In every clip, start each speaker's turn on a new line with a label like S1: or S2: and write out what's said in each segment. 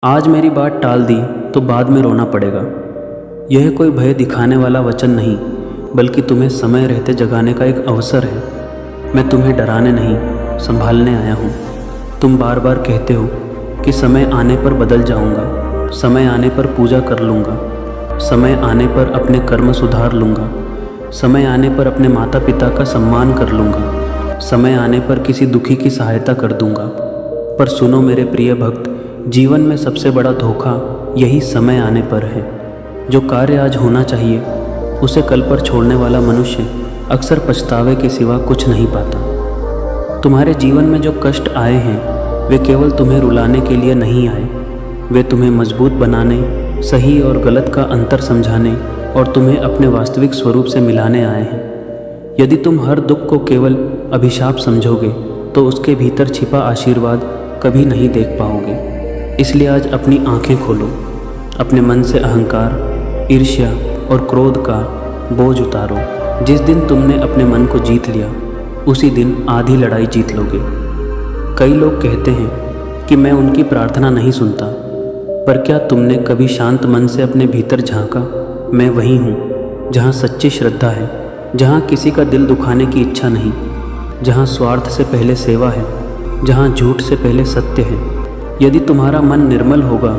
S1: आज मेरी बात टाल दी तो बाद में रोना पड़ेगा। यह कोई भय दिखाने वाला वचन नहीं, बल्कि तुम्हें समय रहते जगाने का एक अवसर है। मैं तुम्हें डराने नहीं, संभालने आया हूँ। तुम बार बार कहते हो कि समय आने पर बदल जाऊँगा, समय आने पर पूजा कर लूँगा, समय आने पर अपने कर्म सुधार लूँगा, समय आने पर अपने माता पिता का सम्मान कर लूँगा, समय आने पर किसी दुखी की सहायता कर दूँगा। पर सुनो मेरे प्रिय भक्त, जीवन में सबसे बड़ा धोखा यही समय आने पर है। जो कार्य आज होना चाहिए उसे कल पर छोड़ने वाला मनुष्य अक्सर पछतावे के सिवा कुछ नहीं पाता। तुम्हारे जीवन में जो कष्ट आए हैं वे केवल तुम्हें रुलाने के लिए नहीं आए, वे तुम्हें मजबूत बनाने, सही और गलत का अंतर समझाने और तुम्हें अपने वास्तविक स्वरूप से मिलाने आए हैं। यदि तुम हर दुख को केवल अभिशाप समझोगे तो उसके भीतर छिपा आशीर्वाद कभी नहीं देख पाओगे। इसलिए आज अपनी आंखें खोलो, अपने मन से अहंकार, ईर्ष्या और क्रोध का बोझ उतारो। जिस दिन तुमने अपने मन को जीत लिया उसी दिन आधी लड़ाई जीत लोगे। कई लोग कहते हैं कि मैं उनकी प्रार्थना नहीं सुनता, पर क्या तुमने कभी शांत मन से अपने भीतर झांका? मैं वही हूँ जहाँ सच्ची श्रद्धा है, जहाँ किसी का दिल दुखाने की इच्छा नहीं, जहाँ स्वार्थ से पहले सेवा है, जहाँ झूठ से पहले सत्य है। यदि तुम्हारा मन निर्मल होगा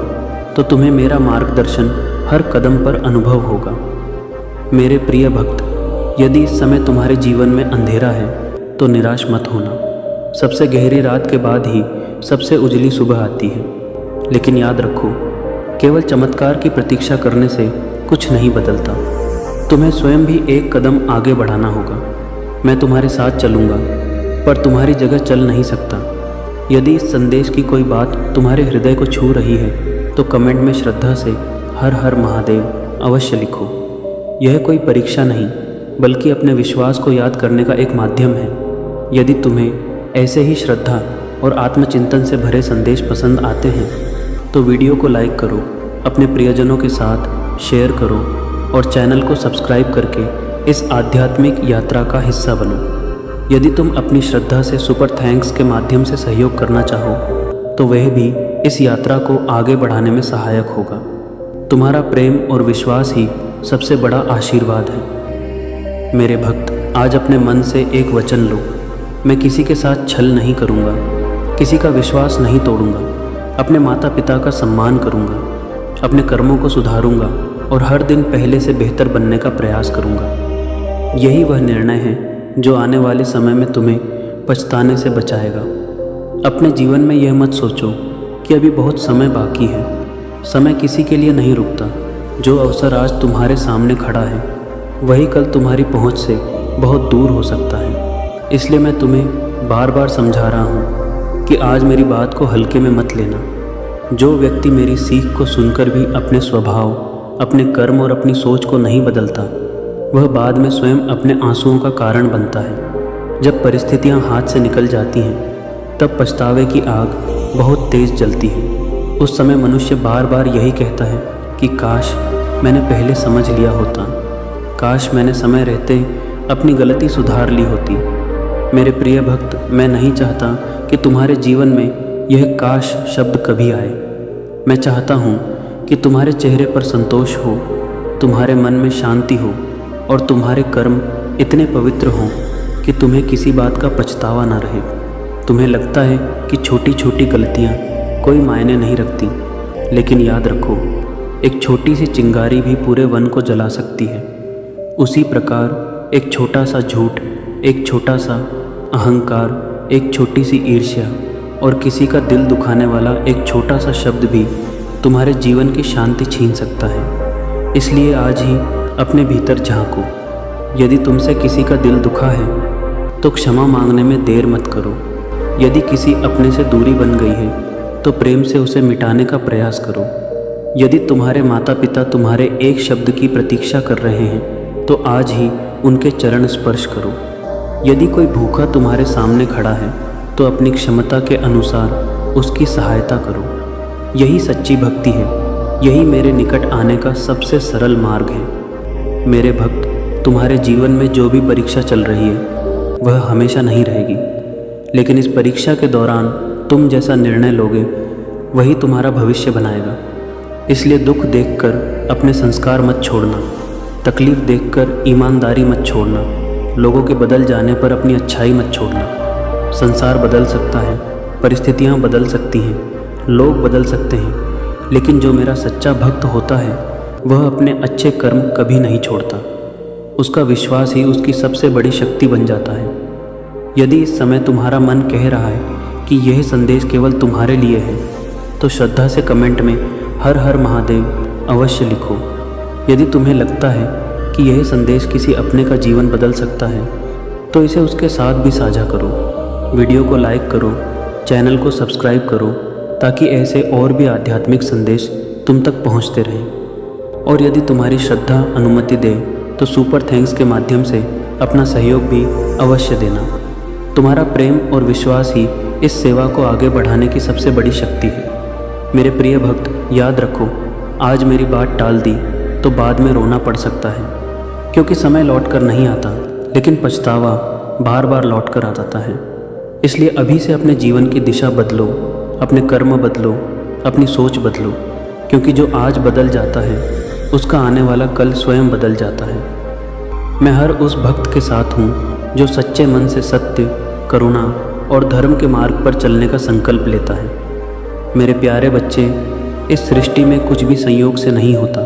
S1: तो तुम्हें मेरा मार्गदर्शन हर कदम पर अनुभव होगा। मेरे प्रिय भक्त, यदि इस समय तुम्हारे जीवन में अंधेरा है तो निराश मत होना। सबसे गहरी रात के बाद ही सबसे उजली सुबह आती है। लेकिन याद रखो, केवल चमत्कार की प्रतीक्षा करने से कुछ नहीं बदलता। तुम्हें स्वयं भी एक कदम आगे बढ़ाना होगा। मैं तुम्हारे साथ चलूँगा, पर तुम्हारी जगह चल नहीं सकता। यदि इस संदेश की कोई बात तुम्हारे हृदय को छू रही है तो कमेंट में श्रद्धा से हर हर महादेव अवश्य लिखो। यह कोई परीक्षा नहीं, बल्कि अपने विश्वास को याद करने का एक माध्यम है। यदि तुम्हें ऐसे ही श्रद्धा और आत्मचिंतन से भरे संदेश पसंद आते हैं तो वीडियो को लाइक करो, अपने प्रियजनों के साथ शेयर करो और चैनल को सब्सक्राइब करके इस आध्यात्मिक यात्रा का हिस्सा बनो। यदि तुम अपनी श्रद्धा से सुपर थैंक्स के माध्यम से सहयोग करना चाहो तो वह भी इस यात्रा को आगे बढ़ाने में सहायक होगा। तुम्हारा प्रेम और विश्वास ही सबसे बड़ा आशीर्वाद है। मेरे भक्त, आज अपने मन से एक वचन लो। मैं किसी के साथ छल नहीं करूँगा, किसी का विश्वास नहीं तोड़ूंगा, अपने माता पिता का सम्मान करूँगा, अपने कर्मों को सुधारूंगा और हर दिन पहले से बेहतर बनने का प्रयास करूँगा। यही वह निर्णय है जो आने वाले समय में तुम्हें पछताने से बचाएगा। अपने जीवन में यह मत सोचो कि अभी बहुत समय बाकी है। समय किसी के लिए नहीं रुकता। जो अवसर आज तुम्हारे सामने खड़ा है वही कल तुम्हारी पहुंच से बहुत दूर हो सकता है। इसलिए मैं तुम्हें बार बार समझा रहा हूं कि आज मेरी बात को हल्के में मत लेना। जो व्यक्ति मेरी सीख को सुनकर भी अपने स्वभाव, अपने कर्म और अपनी सोच को नहीं बदलता, वह बाद में स्वयं अपने आंसुओं का कारण बनता है। जब परिस्थितियां हाथ से निकल जाती हैं तब पछतावे की आग बहुत तेज़ जलती है। उस समय मनुष्य बार बार यही कहता है कि काश मैंने पहले समझ लिया होता, काश मैंने समय रहते अपनी गलती सुधार ली होती। मेरे प्रिय भक्त, मैं नहीं चाहता कि तुम्हारे जीवन में यह काश शब्द कभी आए। मैं चाहता हूँ कि तुम्हारे चेहरे पर संतोष हो, तुम्हारे मन में शांति हो और तुम्हारे कर्म इतने पवित्र हों कि तुम्हें किसी बात का पछतावा न रहे। तुम्हें लगता है कि छोटी छोटी गलतियाँ कोई मायने नहीं रखती, लेकिन याद रखो, एक छोटी सी चिंगारी भी पूरे वन को जला सकती है। उसी प्रकार एक छोटा सा झूठ, एक छोटा सा अहंकार, एक छोटी सी ईर्ष्या और किसी का दिल दुखाने वाला एक छोटा सा शब्द भी तुम्हारे जीवन की शांति छीन सकता है। इसलिए आज ही अपने भीतर झांको। यदि तुमसे किसी का दिल दुखा है तो क्षमा मांगने में देर मत करो। यदि किसी अपने से दूरी बन गई है तो प्रेम से उसे मिटाने का प्रयास करो। यदि तुम्हारे माता पिता तुम्हारे एक शब्द की प्रतीक्षा कर रहे हैं तो आज ही उनके चरण स्पर्श करो। यदि कोई भूखा तुम्हारे सामने खड़ा है तो अपनी क्षमता के अनुसार उसकी सहायता करो। यही सच्ची भक्ति है, यही मेरे निकट आने का सबसे सरल मार्ग है। मेरे भक्त, तुम्हारे जीवन में जो भी परीक्षा चल रही है वह हमेशा नहीं रहेगी, लेकिन इस परीक्षा के दौरान तुम जैसा निर्णय लोगे वही तुम्हारा भविष्य बनाएगा। इसलिए दुख देखकर अपने संस्कार मत छोड़ना, तकलीफ़ देखकर ईमानदारी मत छोड़ना, लोगों के बदल जाने पर अपनी अच्छाई मत छोड़ना। संसार बदल सकता है, परिस्थितियाँ बदल सकती हैं, लोग बदल सकते हैं, लेकिन जो मेरा सच्चा भक्त होता है वह अपने अच्छे कर्म कभी नहीं छोड़ता। उसका विश्वास ही उसकी सबसे बड़ी शक्ति बन जाता है। यदि इस समय तुम्हारा मन कह रहा है कि यह संदेश केवल तुम्हारे लिए है, तो श्रद्धा से कमेंट में हर हर महादेव अवश्य लिखो। यदि तुम्हें लगता है कि यह संदेश किसी अपने का जीवन बदल सकता है, तो इसे उसके साथ भी साझा करो। वीडियो को लाइक करो, चैनल को सब्सक्राइब करो, ताकि ऐसे और भी आध्यात्मिक संदेश तुम तक पहुंचते रहें। और यदि तुम्हारी श्रद्धा अनुमति दे तो सुपर थैंक्स के माध्यम से अपना सहयोग भी अवश्य देना। तुम्हारा प्रेम और विश्वास ही इस सेवा को आगे बढ़ाने की सबसे बड़ी शक्ति है। मेरे प्रिय भक्त, याद रखो, आज मेरी बात टाल दी तो बाद में रोना पड़ सकता है, क्योंकि समय लौट कर नहीं आता, लेकिन पछतावा बार बार लौट कर आ जाता है। इसलिए अभी से अपने जीवन की दिशा बदलो, अपने कर्म बदलो, अपनी सोच बदलो, क्योंकि जो आज बदल जाता है उसका आने वाला कल स्वयं बदल जाता है। मैं हर उस भक्त के साथ हूँ जो सच्चे मन से सत्य, करुणा और धर्म के मार्ग पर चलने का संकल्प लेता है। मेरे प्यारे बच्चे, इस सृष्टि में कुछ भी संयोग से नहीं होता।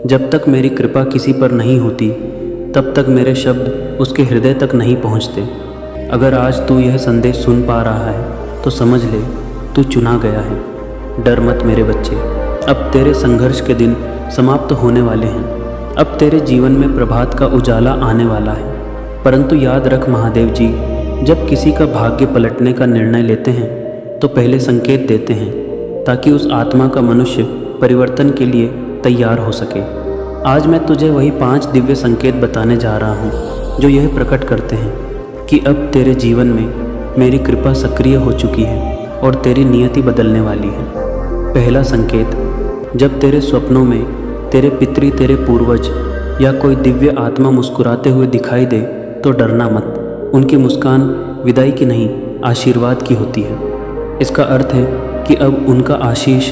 S1: जब तक मेरी कृपा किसी पर नहीं होती, तब तक मेरे शब्द उसके हृदय तक नहीं पहुँचते। अगर आज तू यह संदेश सुन पा रहा है तो समझ ले, तू चुना गया है। डर मत मेरे बच्चे, अब तेरे संघर्ष के दिन समाप्त होने वाले हैं। अब तेरे जीवन में प्रभात का उजाला आने वाला है। परंतु याद रख महादेव जी, जब किसी का भाग्य पलटने का निर्णय लेते हैं तो पहले संकेत देते हैं, ताकि उस आत्मा का मनुष्य परिवर्तन के लिए तैयार हो सके। आज मैं तुझे वही 5 दिव्य संकेत बताने जा रहा हूँ जो यह प्रकट करते हैं कि अब तेरे जीवन में मेरी कृपा सक्रिय हो चुकी है और तेरी नियति बदलने वाली है। पहला संकेत, जब तेरे स्वप्नों में तेरे पितृ, तेरे पूर्वज या कोई दिव्य आत्मा मुस्कुराते हुए दिखाई दे तो डरना मत। उनकी मुस्कान विदाई की नहीं, आशीर्वाद की होती है। इसका अर्थ है कि अब उनका आशीष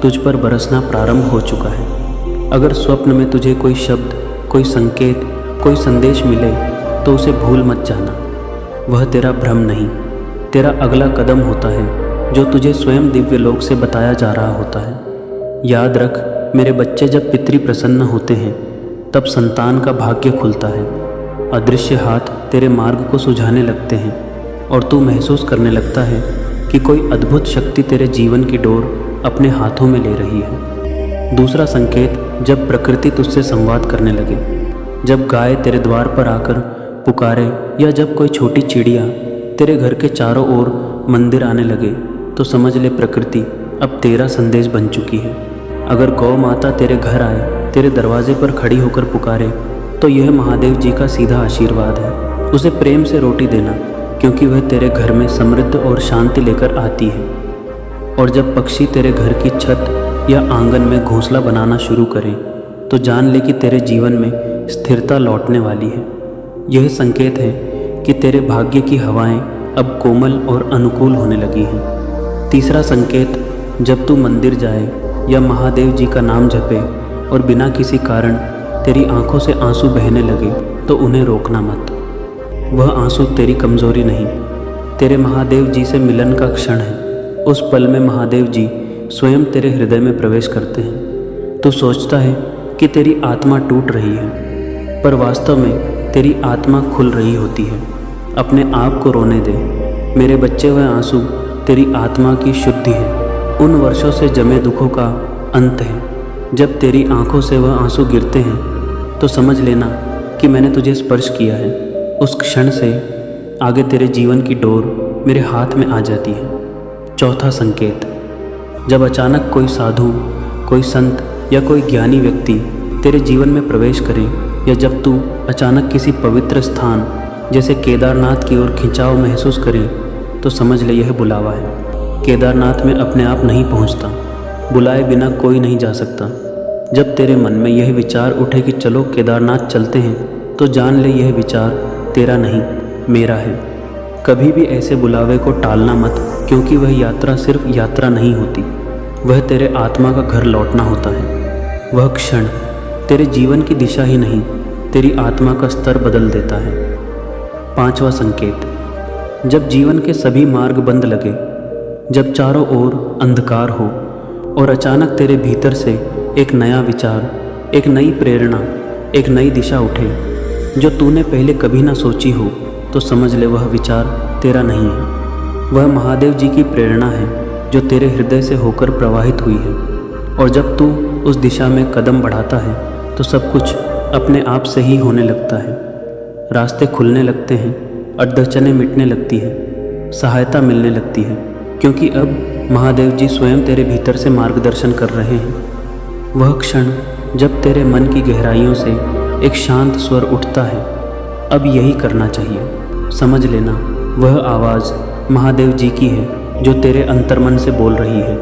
S1: तुझ पर बरसना प्रारंभ हो चुका है। अगर स्वप्न में तुझे कोई शब्द, कोई संकेत, कोई संदेश मिले तो उसे भूल मत जाना। वह तेरा भ्रम नहीं, तेरा अगला कदम होता है जो तुझे स्वयं दिव्य लोक से बताया जा रहा होता है। याद रख मेरे बच्चे, जब पितृ प्रसन्न होते हैं तब संतान का भाग्य खुलता है। अदृश्य हाथ तेरे मार्ग को सुझाने लगते हैं और तू महसूस करने लगता है कि कोई अद्भुत शक्ति तेरे जीवन की डोर अपने हाथों में ले रही है। दूसरा संकेत, जब प्रकृति तुझसे संवाद करने लगे, जब गाय तेरे द्वार पर आकर पुकारे या जब कोई छोटी चिड़िया तेरे घर के चारों ओर मंदिर आने लगे, तो समझ ले प्रकृति अब तेरा संदेश बन चुकी है। अगर गौ माता तेरे घर आए, तेरे दरवाजे पर खड़ी होकर पुकारे, तो यह महादेव जी का सीधा आशीर्वाद है। उसे प्रेम से रोटी देना, क्योंकि वह तेरे घर में समृद्धि और शांति लेकर आती है। और जब पक्षी तेरे घर की छत या आंगन में घोंसला बनाना शुरू करें, तो जान ले कि तेरे जीवन में स्थिरता लौटने वाली है। यह संकेत है कि तेरे भाग्य की हवाएं अब कोमल और अनुकूल होने लगी हैं। तीसरा संकेत, जब तू मंदिर जाए या महादेव जी का नाम जपे और बिना किसी कारण तेरी आंखों से आंसू बहने लगे, तो उन्हें रोकना मत। वह आंसू तेरी कमज़ोरी नहीं, तेरे महादेव जी से मिलन का क्षण है। उस पल में महादेव जी स्वयं तेरे हृदय में प्रवेश करते हैं। तू सोचता है कि तेरी आत्मा टूट रही है, पर वास्तव में तेरी आत्मा खुल रही होती है। अपने आप को रोने दे मेरे बच्चे, वह आंसू तेरी आत्मा की शुद्धि है, उन वर्षों से जमे दुखों का अंत है। जब तेरी आंखों से वह आंसू गिरते हैं तो समझ लेना कि मैंने तुझे स्पर्श किया है। उस क्षण से आगे तेरे जीवन की डोर मेरे हाथ में आ जाती है। चौथा संकेत, जब अचानक कोई साधु, कोई संत या कोई ज्ञानी व्यक्ति तेरे जीवन में प्रवेश करे, या जब तू अचानक किसी पवित्र स्थान जैसे केदारनाथ की ओर खिंचाव महसूस करे, तो समझ ले यह बुलावा है। केदारनाथ में अपने आप नहीं पहुंचता, बुलाए बिना कोई नहीं जा सकता। जब तेरे मन में यह विचार उठे कि चलो केदारनाथ चलते हैं, तो जान ले यह विचार तेरा नहीं, मेरा है। कभी भी ऐसे बुलावे को टालना मत, क्योंकि वह यात्रा सिर्फ यात्रा नहीं होती, वह तेरे आत्मा का घर लौटना होता है। वह क्षण तेरे जीवन की दिशा ही नहीं, तेरी आत्मा का स्तर बदल देता है। 5वां संकेत, जब जीवन के सभी मार्ग बंद लगे, जब चारों ओर अंधकार हो और अचानक तेरे भीतर से एक नया विचार, एक नई प्रेरणा, एक नई दिशा उठे जो तूने पहले कभी ना सोची हो, तो समझ ले वह विचार तेरा नहीं है। वह महादेव जी की प्रेरणा है जो तेरे हृदय से होकर प्रवाहित हुई है। और जब तू उस दिशा में कदम बढ़ाता है तो सब कुछ अपने आप से ही होने लगता है। रास्ते खुलने लगते हैं, अड़चनें मिटने लगती है, सहायता मिलने लगती है, क्योंकि अब महादेव जी स्वयं तेरे भीतर से मार्गदर्शन कर रहे हैं। वह क्षण जब तेरे मन की गहराइयों से एक शांत स्वर उठता है, अब यही करना चाहिए, समझ लेना वह आवाज़ महादेव जी की है जो तेरे अंतर्मन से बोल रही है।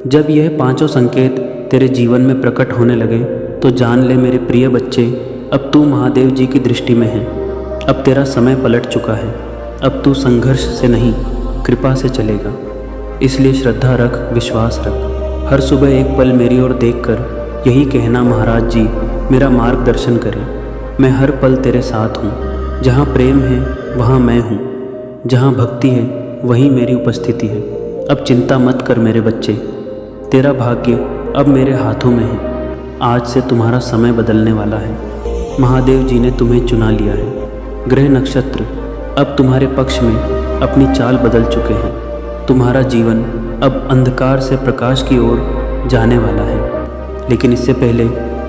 S1: जब यह 5 संकेत तेरे जीवन में प्रकट होने लगे तो जान ले मेरे प्रिय बच्चे, अब तू महादेव जी की दृष्टि में है। अब तेरा समय पलट चुका है। अब तू संघर्ष से नहीं, कृपा से चलेगा। इसलिए श्रद्धा रख, विश्वास रख। हर सुबह एक पल मेरी ओर देखकर यही कहना, महाराज जी मेरा मार्गदर्शन करें। मैं हर पल तेरे साथ हूँ। जहाँ प्रेम है वहाँ मैं हूँ, जहाँ भक्ति है वहीं मेरी उपस्थिति है। अब चिंता मत कर मेरे बच्चे, तेरा भाग्य अब मेरे हाथों में है। आज से तुम्हारा समय बदलने वाला है। महादेव जी ने तुम्हें चुना लिया है। ग्रह नक्षत्र अब तुम्हारे पक्ष में अपनी चाल बदल चुके हैं। तुम्हारा जीवन अब अंधकार से प्रकाश की ओर जाने वाला है। लेकिन इससे पहले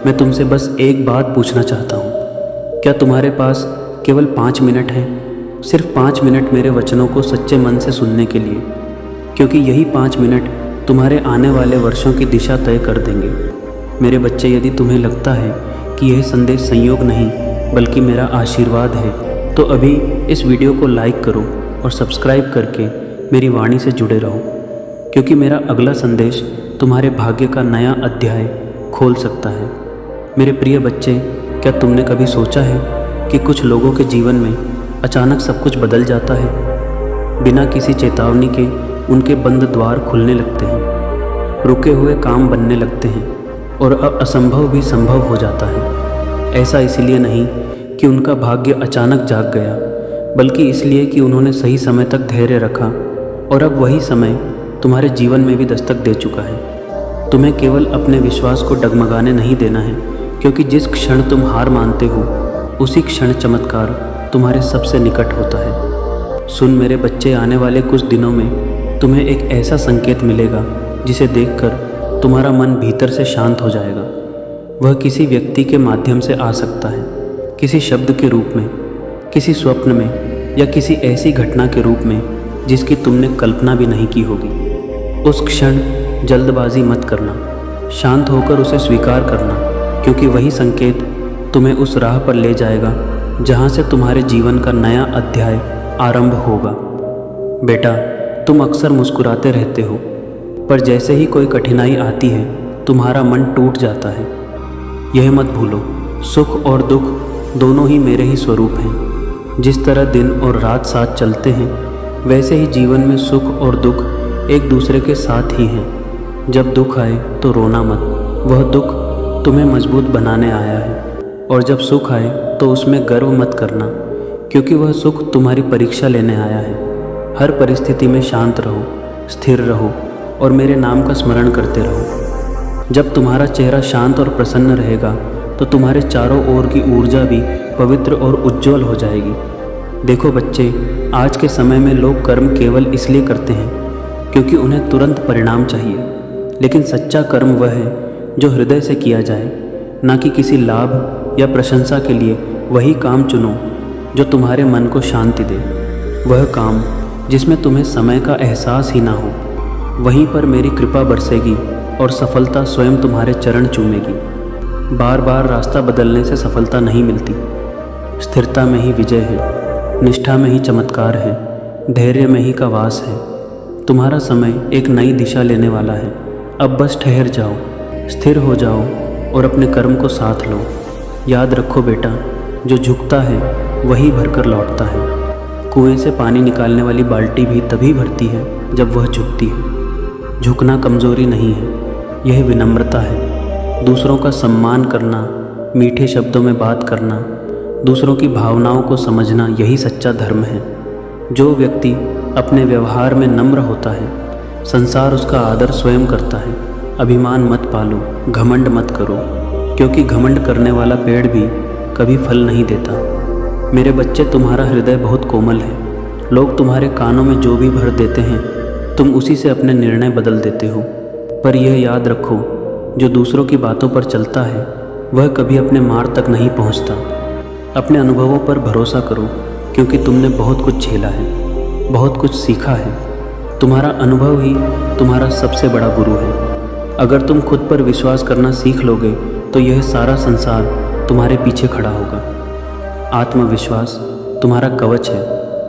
S1: मैं तुमसे बस एक बात पूछना चाहता हूँ। क्या तुम्हारे पास केवल 5 मिनट हैं? सिर्फ 5 मिनट मेरे वचनों को सच्चे मन से सुनने के लिए, क्योंकि यही 5 मिनट तुम्हारे आने वाले वर्षों की दिशा तय कर देंगे। मेरे बच्चे, यदि तुम्हें लगता है कि यह संदेश संयोग नहीं बल्कि मेरा आशीर्वाद है, तो अभी इस वीडियो को लाइक करो और सब्सक्राइब करके मेरी वाणी से जुड़े रहो, क्योंकि मेरा अगला संदेश तुम्हारे भाग्य का नया अध्याय खोल सकता है। मेरे प्रिय बच्चे, क्या तुमने कभी सोचा है कि कुछ लोगों के जीवन में अचानक सब कुछ बदल जाता है? बिना किसी चेतावनी के उनके बंद द्वार खुलने लगते हैं, रुके हुए काम बनने लगते हैं और अब असंभव भी संभव हो जाता है। ऐसा इसलिए नहीं कि उनका भाग्य अचानक जाग गया, बल्कि इसलिए कि उन्होंने सही समय तक धैर्य रखा और अब वही समय तुम्हारे जीवन में भी दस्तक दे चुका है। तुम्हें केवल अपने विश्वास को डगमगाने नहीं देना है, क्योंकि जिस क्षण तुम हार मानते हो उसी क्षण चमत्कार तुम्हारे सबसे निकट होता है। सुन मेरे बच्चे, आने वाले कुछ दिनों में तुम्हें एक ऐसा संकेत मिलेगा जिसे देखकर तुम्हारा मन भीतर से शांत हो जाएगा। वह किसी व्यक्ति के माध्यम से आ सकता है, किसी शब्द के रूप में, किसी स्वप्न में या किसी ऐसी घटना के रूप में जिसकी तुमने कल्पना भी नहीं की होगी। उस क्षण जल्दबाजी मत करना, शांत होकर उसे स्वीकार करना, क्योंकि वही संकेत तुम्हें उस राह पर ले जाएगा जहाँ से तुम्हारे जीवन का नया अध्याय आरंभ होगा। बेटा, तुम अक्सर मुस्कुराते रहते हो, पर जैसे ही कोई कठिनाई आती है तुम्हारा मन टूट जाता है। यह मत भूलो, सुख और दुख दोनों ही मेरे ही स्वरूप हैं। जिस तरह दिन और रात साथ चलते हैं, वैसे ही जीवन में सुख और दुख एक दूसरे के साथ ही हैं। जब दुख आए तो रोना मत, वह दुख तुम्हें मजबूत बनाने आया है। और जब सुख आए तो उसमें गर्व मत करना, क्योंकि वह सुख तुम्हारी परीक्षा लेने आया है। हर परिस्थिति में शांत रहो, स्थिर रहो और मेरे नाम का स्मरण करते रहो। जब तुम्हारा चेहरा शांत और प्रसन्न रहेगा तो तुम्हारे चारों ओर की ऊर्जा भी पवित्र और उज्ज्वल हो जाएगी। देखो बच्चे, आज के समय में लोग कर्म केवल इसलिए करते हैं क्योंकि उन्हें तुरंत परिणाम चाहिए, लेकिन सच्चा कर्म वह है जो हृदय से किया जाए, ना कि किसी लाभ या प्रशंसा के लिए। वही काम चुनो जो तुम्हारे मन को शांति दे, वह काम जिसमें तुम्हें समय का एहसास ही ना हो। वहीं पर मेरी कृपा बरसेगी और सफलता स्वयं तुम्हारे चरण चूमेगी। बार बार रास्ता बदलने से सफलता नहीं मिलती। स्थिरता में ही विजय है, निष्ठा में ही चमत्कार है, धैर्य में ही का वास है। तुम्हारा समय एक नई दिशा लेने वाला है। अब बस ठहर जाओ, स्थिर हो जाओ और अपने कर्म को साथ लो। याद रखो बेटा, जो झुकता है वही भरकर लौटता है। कुएं से पानी निकालने वाली बाल्टी भी तभी भरती है जब वह झुकती है। झुकना कमज़ोरी नहीं है, यह विनम्रता है। दूसरों का सम्मान करना, मीठे शब्दों में बात करना, दूसरों की भावनाओं को समझना, यही सच्चा धर्म है। जो व्यक्ति अपने व्यवहार में नम्र होता है, संसार उसका आदर स्वयं करता है। अभिमान मत पालो, घमंड मत करो, क्योंकि घमंड करने वाला पेड़ भी कभी फल नहीं देता। मेरे बच्चे, तुम्हारा हृदय बहुत कोमल है। लोग तुम्हारे कानों में जो भी भर देते हैं, तुम उसी से अपने निर्णय बदल देते हो। पर यह याद रखो, जो दूसरों की बातों पर चलता है वह कभी अपने मार्ग तक नहीं पहुंचता। अपने अनुभवों पर भरोसा करो, क्योंकि तुमने बहुत कुछ झेला है, बहुत कुछ सीखा है। तुम्हारा अनुभव ही तुम्हारा सबसे बड़ा गुरु है। अगर तुम खुद पर विश्वास करना सीख लोगे तो यह सारा संसार तुम्हारे पीछे खड़ा होगा। आत्मविश्वास तुम्हारा कवच है,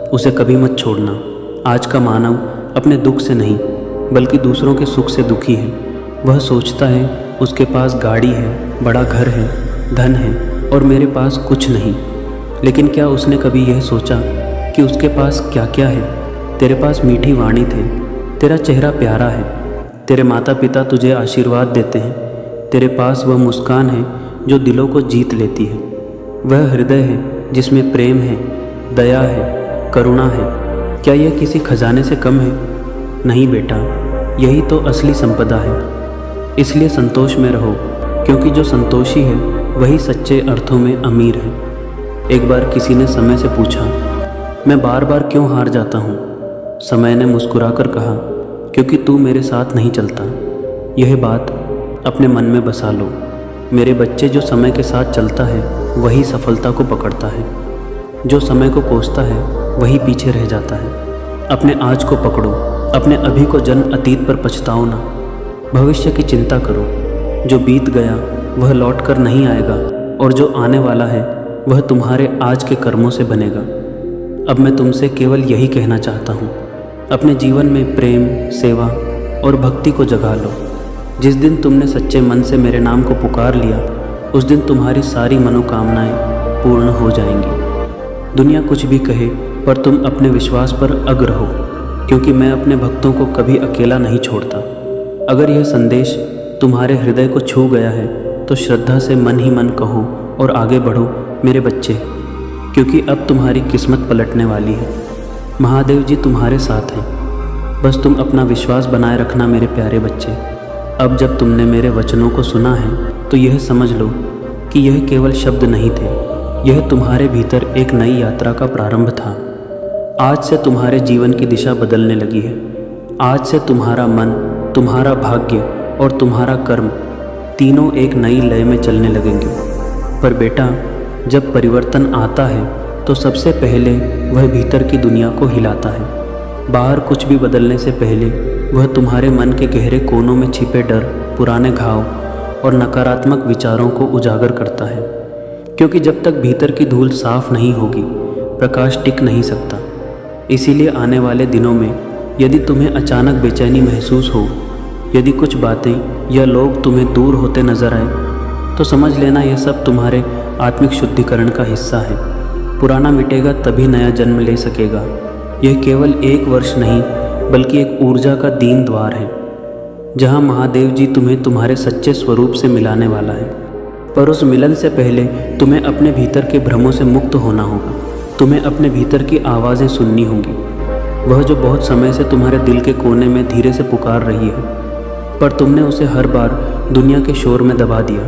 S1: उसे कभी मत छोड़ना। आज का मानव अपने दुख से नहीं बल्कि दूसरों के सुख से दुखी है। वह सोचता है उसके पास गाड़ी है, बड़ा घर है, धन है और मेरे पास कुछ नहीं। लेकिन क्या उसने कभी यह सोचा कि उसके पास क्या क्या है? तेरे पास मीठी वाणी थे, तेरा चेहरा प्यारा है, तेरे माता पिता तुझे आशीर्वाद देते हैं, तेरे पास वह मुस्कान है जो दिलों को जीत लेती है। वह हृदय है जिसमें प्रेम है, दया है, करुणा है। क्या यह किसी खजाने से कम है? नहीं बेटा, यही तो असली संपदा है। इसलिए संतोष में रहो, क्योंकि जो संतोषी है वही सच्चे अर्थों में अमीर है। एक बार किसी ने समय से पूछा, मैं बार बार क्यों हार जाता हूँ? समय ने मुस्कुराकर कहा, क्योंकि तू मेरे साथ नहीं चलता। यह बात अपने मन में बसा लो। मेरे बच्चे, जो समय के साथ चलता है वही सफलता को पकड़ता है। जो समय को कोसता है वही पीछे रह जाता है। अपने आज को पकड़ो, अपने अभी को जन अतीत पर पछताओ ना। भविष्य की चिंता करो। जो बीत गया वह लौट कर नहीं आएगा और जो आने वाला है वह तुम्हारे आज के कर्मों से बनेगा। अब मैं तुमसे केवल यही कहना चाहता हूँ, अपने जीवन में प्रेम, सेवा और भक्ति को जगा लो। जिस दिन तुमने सच्चे मन से मेरे नाम को पुकार लिया, उस दिन तुम्हारी सारी मनोकामनाएं पूर्ण हो जाएंगी। दुनिया कुछ भी कहे, पर तुम अपने विश्वास पर अग रहो, क्योंकि मैं अपने भक्तों को कभी अकेला नहीं छोड़ता। अगर यह संदेश तुम्हारे हृदय को छू गया है तो श्रद्धा से मन ही मन कहो और आगे बढ़ो मेरे बच्चे, क्योंकि अब तुम्हारी किस्मत पलटने वाली है। महादेव जी तुम्हारे साथ हैं। बस तुम अपना विश्वास बनाए रखना मेरे प्यारे बच्चे। अब जब तुमने मेरे वचनों को सुना है तो यह समझ लो कि यह केवल शब्द नहीं थे, यह तुम्हारे भीतर एक नई यात्रा का प्रारंभ था। आज से तुम्हारे जीवन की दिशा बदलने लगी है। आज से तुम्हारा मन, तुम्हारा भाग्य और तुम्हारा कर्म तीनों एक नई लय में चलने लगेंगे। पर बेटा, जब परिवर्तन आता है तो सबसे पहले वह भीतर की दुनिया को हिलाता है। बाहर कुछ भी बदलने से पहले वह तुम्हारे मन के गहरे कोनों में छिपे डर, पुराने घाव और नकारात्मक विचारों को उजागर करता है। क्योंकि जब तक भीतर की धूल साफ नहीं होगी, प्रकाश टिक नहीं सकता। इसीलिए आने वाले दिनों में यदि तुम्हें अचानक बेचैनी महसूस हो, यदि कुछ बातें या लोग तुम्हें दूर होते नजर आए, तो समझ लेना यह सब तुम्हारे आत्मिक शुद्धिकरण का हिस्सा है। पुराना मिटेगा तभी नया जन्म ले सकेगा। यह केवल एक वर्ष नहीं बल्कि एक ऊर्जा का दीन द्वार है, जहाँ महादेव जी तुम्हें तुम्हारे सच्चे स्वरूप से मिलाने वाला है। पर उस मिलन से पहले तुम्हें अपने भीतर के भ्रमों से मुक्त होना होगा। तुम्हें अपने भीतर की आवाज़ें सुननी होंगी, वह जो बहुत समय से तुम्हारे दिल के कोने में धीरे से पुकार रही है, पर तुमने उसे हर बार दुनिया के शोर में दबा दिया।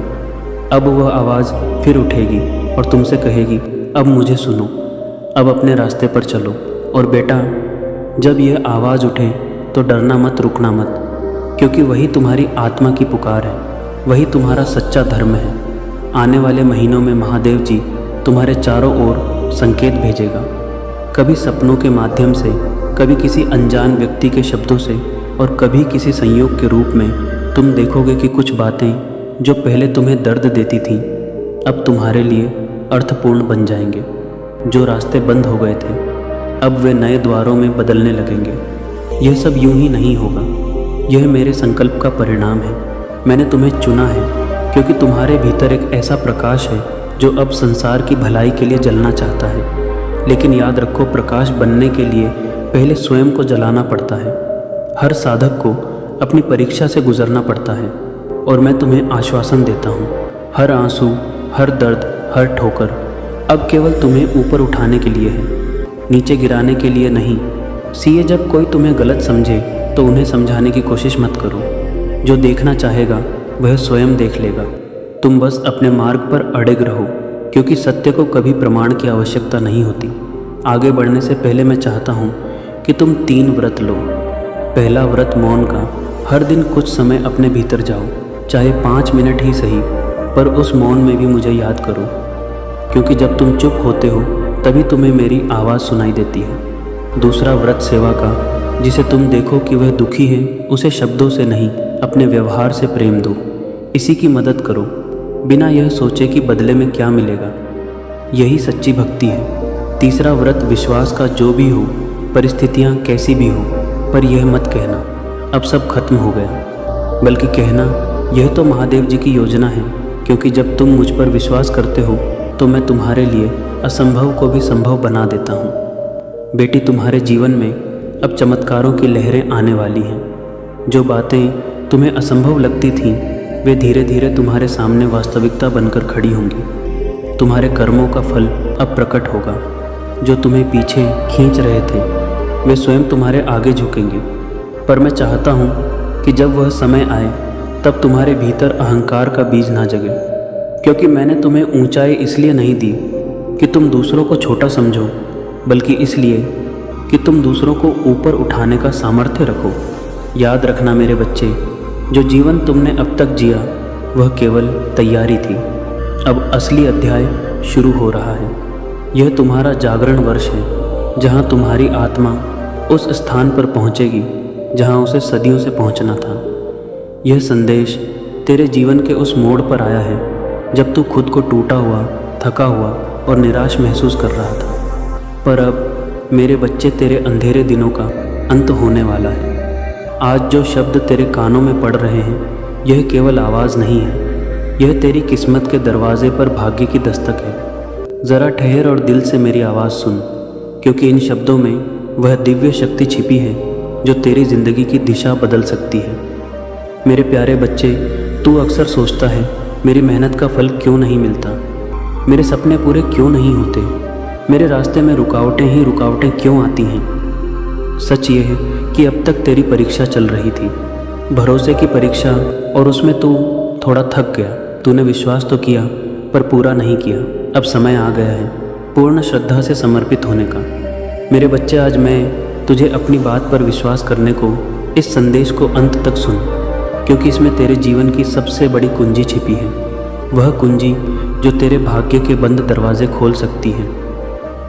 S1: अब वह आवाज़ फिर उठेगी और तुमसे कहेगी, अब मुझे सुनो, अब अपने रास्ते पर चलो। और बेटा, जब यह आवाज़ उठे तो डरना मत, रुकना मत, क्योंकि वही तुम्हारी आत्मा की पुकार है, वही तुम्हारा सच्चा धर्म है। आने वाले महीनों में महादेव जी तुम्हारे चारों ओर संकेत भेजेगा, कभी सपनों के माध्यम से, कभी किसी अनजान व्यक्ति के शब्दों से और कभी किसी संयोग के रूप में। तुम देखोगे कि कुछ बातें जो पहले तुम्हें दर्द देती थीं, अब तुम्हारे लिए अर्थपूर्ण बन जाएंगे। जो रास्ते बंद हो गए थे, अब वे नए द्वारों में बदलने लगेंगे। यह सब यूं ही नहीं होगा, यह मेरे संकल्प का परिणाम है। मैंने तुम्हें चुना है क्योंकि तुम्हारे भीतर एक ऐसा प्रकाश है जो अब संसार की भलाई के लिए जलना चाहता है। लेकिन याद रखो, प्रकाश बनने के लिए पहले स्वयं को जलाना पड़ता है। हर साधक को अपनी परीक्षा से गुजरना पड़ता है और मैं तुम्हें आश्वासन देता हूँ, हर आंसू, हर दर्द, हर ठोकर अब केवल तुम्हें ऊपर उठाने के लिए है, नीचे गिराने के लिए नहीं। सीए जब कोई तुम्हें गलत समझे तो उन्हें समझाने की कोशिश मत करो। जो देखना चाहेगा वह स्वयं देख लेगा। तुम बस अपने मार्ग पर अड़िग रहो, क्योंकि सत्य को कभी प्रमाण की आवश्यकता नहीं होती। आगे बढ़ने से पहले मैं चाहता हूँ कि तुम 3 व्रत लो। पहला व्रत मौन का। हर दिन कुछ समय अपने भीतर जाओ, चाहे 5 मिनट ही सही, पर उस मौन में भी मुझे याद करो, क्योंकि जब तुम चुप होते हो तभी तुम्हें मेरी आवाज़ सुनाई देती है। दूसरा व्रत सेवा का। जिसे तुम देखो कि वह दुखी है, उसे शब्दों से नहीं अपने व्यवहार से प्रेम दो। इसी की मदद करो, बिना यह सोचे कि बदले में क्या मिलेगा। यही सच्ची भक्ति है। तीसरा व्रत विश्वास का। जो भी हो, परिस्थितियाँ कैसी भी हो, पर यह मत कहना अब सब खत्म हो गया, बल्कि कहना यह तो महादेव जी की योजना है, क्योंकि जब तुम मुझ पर विश्वास करते हो तो मैं तुम्हारे लिए असंभव को भी संभव बना देता हूँ। बेटी, तुम्हारे जीवन में अब चमत्कारों की लहरें आने वाली हैं। जो बातें तुम्हें असंभव लगती थीं, वे धीरे धीरे तुम्हारे सामने वास्तविकता बनकर खड़ी होंगी। तुम्हारे कर्मों का फल अब प्रकट होगा। जो तुम्हें पीछे खींच रहे थे, वे स्वयं तुम्हारे आगे झुकेंगे। पर मैं चाहता हूँ कि जब वह समय आए तब तुम्हारे भीतर अहंकार का बीज ना जगे, क्योंकि मैंने तुम्हें ऊंचाई इसलिए नहीं दी कि तुम दूसरों को छोटा समझो, बल्कि इसलिए कि तुम दूसरों को ऊपर उठाने का सामर्थ्य रखो। याद रखना मेरे बच्चे, जो जीवन तुमने अब तक जिया वह केवल तैयारी थी। अब असली अध्याय शुरू हो रहा है। यह तुम्हारा जागरण वर्ष है, जहाँ तुम्हारी आत्मा उस स्थान पर पहुँचेगी जहाँ उसे सदियों से पहुँचना था। यह संदेश तेरे जीवन के उस मोड़ पर आया है जब तू खुद को टूटा हुआ, थका हुआ और निराश महसूस कर रहा था। पर अब मेरे बच्चे, तेरे अंधेरे दिनों का अंत होने वाला है। आज जो शब्द तेरे कानों में पड़ रहे हैं, यह केवल आवाज़ नहीं है, यह तेरी किस्मत के दरवाजे पर भाग्य की दस्तक है। ज़रा ठहर और दिल से मेरी आवाज़ सुन, क्योंकि इन शब्दों में वह दिव्य शक्ति छिपी है जो तेरी ज़िंदगी की दिशा बदल सकती है। मेरे प्यारे बच्चे, तू अक्सर सोचता है मेरी मेहनत का फल क्यों नहीं मिलता, मेरे सपने पूरे क्यों नहीं होते, मेरे रास्ते में रुकावटें ही रुकावटें क्यों आती हैं। सच ये है कि अब तक तेरी परीक्षा चल रही थी, भरोसे की परीक्षा, और उसमें तू थोड़ा थक गया। तूने विश्वास तो किया पर पूरा नहीं किया। अब समय आ गया है पूर्ण श्रद्धा से समर्पित होने का। मेरे बच्चे, आज मैं तुझे अपनी बात पर विश्वास करने को, इस संदेश को अंत तक सुन, क्योंकि इसमें तेरे जीवन की सबसे बड़ी कुंजी छिपी है। वह कुंजी जो तेरे भाग्य के बंद दरवाजे खोल सकती है।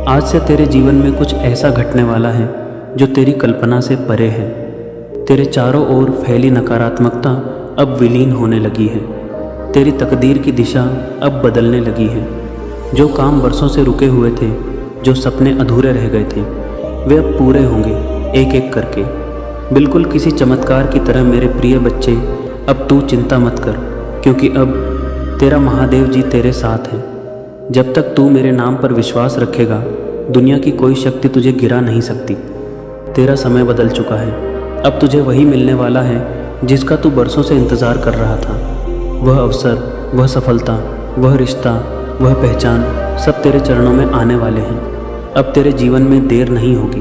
S1: आज से तेरे जीवन में कुछ ऐसा घटने वाला है जो तेरी कल्पना से परे है। तेरे चारों ओर फैली नकारात्मकता अब विलीन होने लगी है। तेरी तकदीर की दिशा अब बदलने लगी है। जो काम बरसों से रुके हुए थे, जो सपने अधूरे रह गए थे, वे अब पूरे होंगे एक एक करके, बिल्कुल किसी चमत्कार की तरह। मेरे प्रिय बच्चे, अब तू चिंता मत कर, क्योंकि अब तेरा महादेव जी तेरे साथ है। जब तक तू मेरे नाम पर विश्वास रखेगा, दुनिया की कोई शक्ति तुझे गिरा नहीं सकती। तेरा समय बदल चुका है। अब तुझे वही मिलने वाला है जिसका तू बरसों से इंतज़ार कर रहा था। वह अवसर, वह सफलता, वह रिश्ता, वह पहचान, सब तेरे चरणों में आने वाले हैं। अब तेरे जीवन में देर नहीं होगी,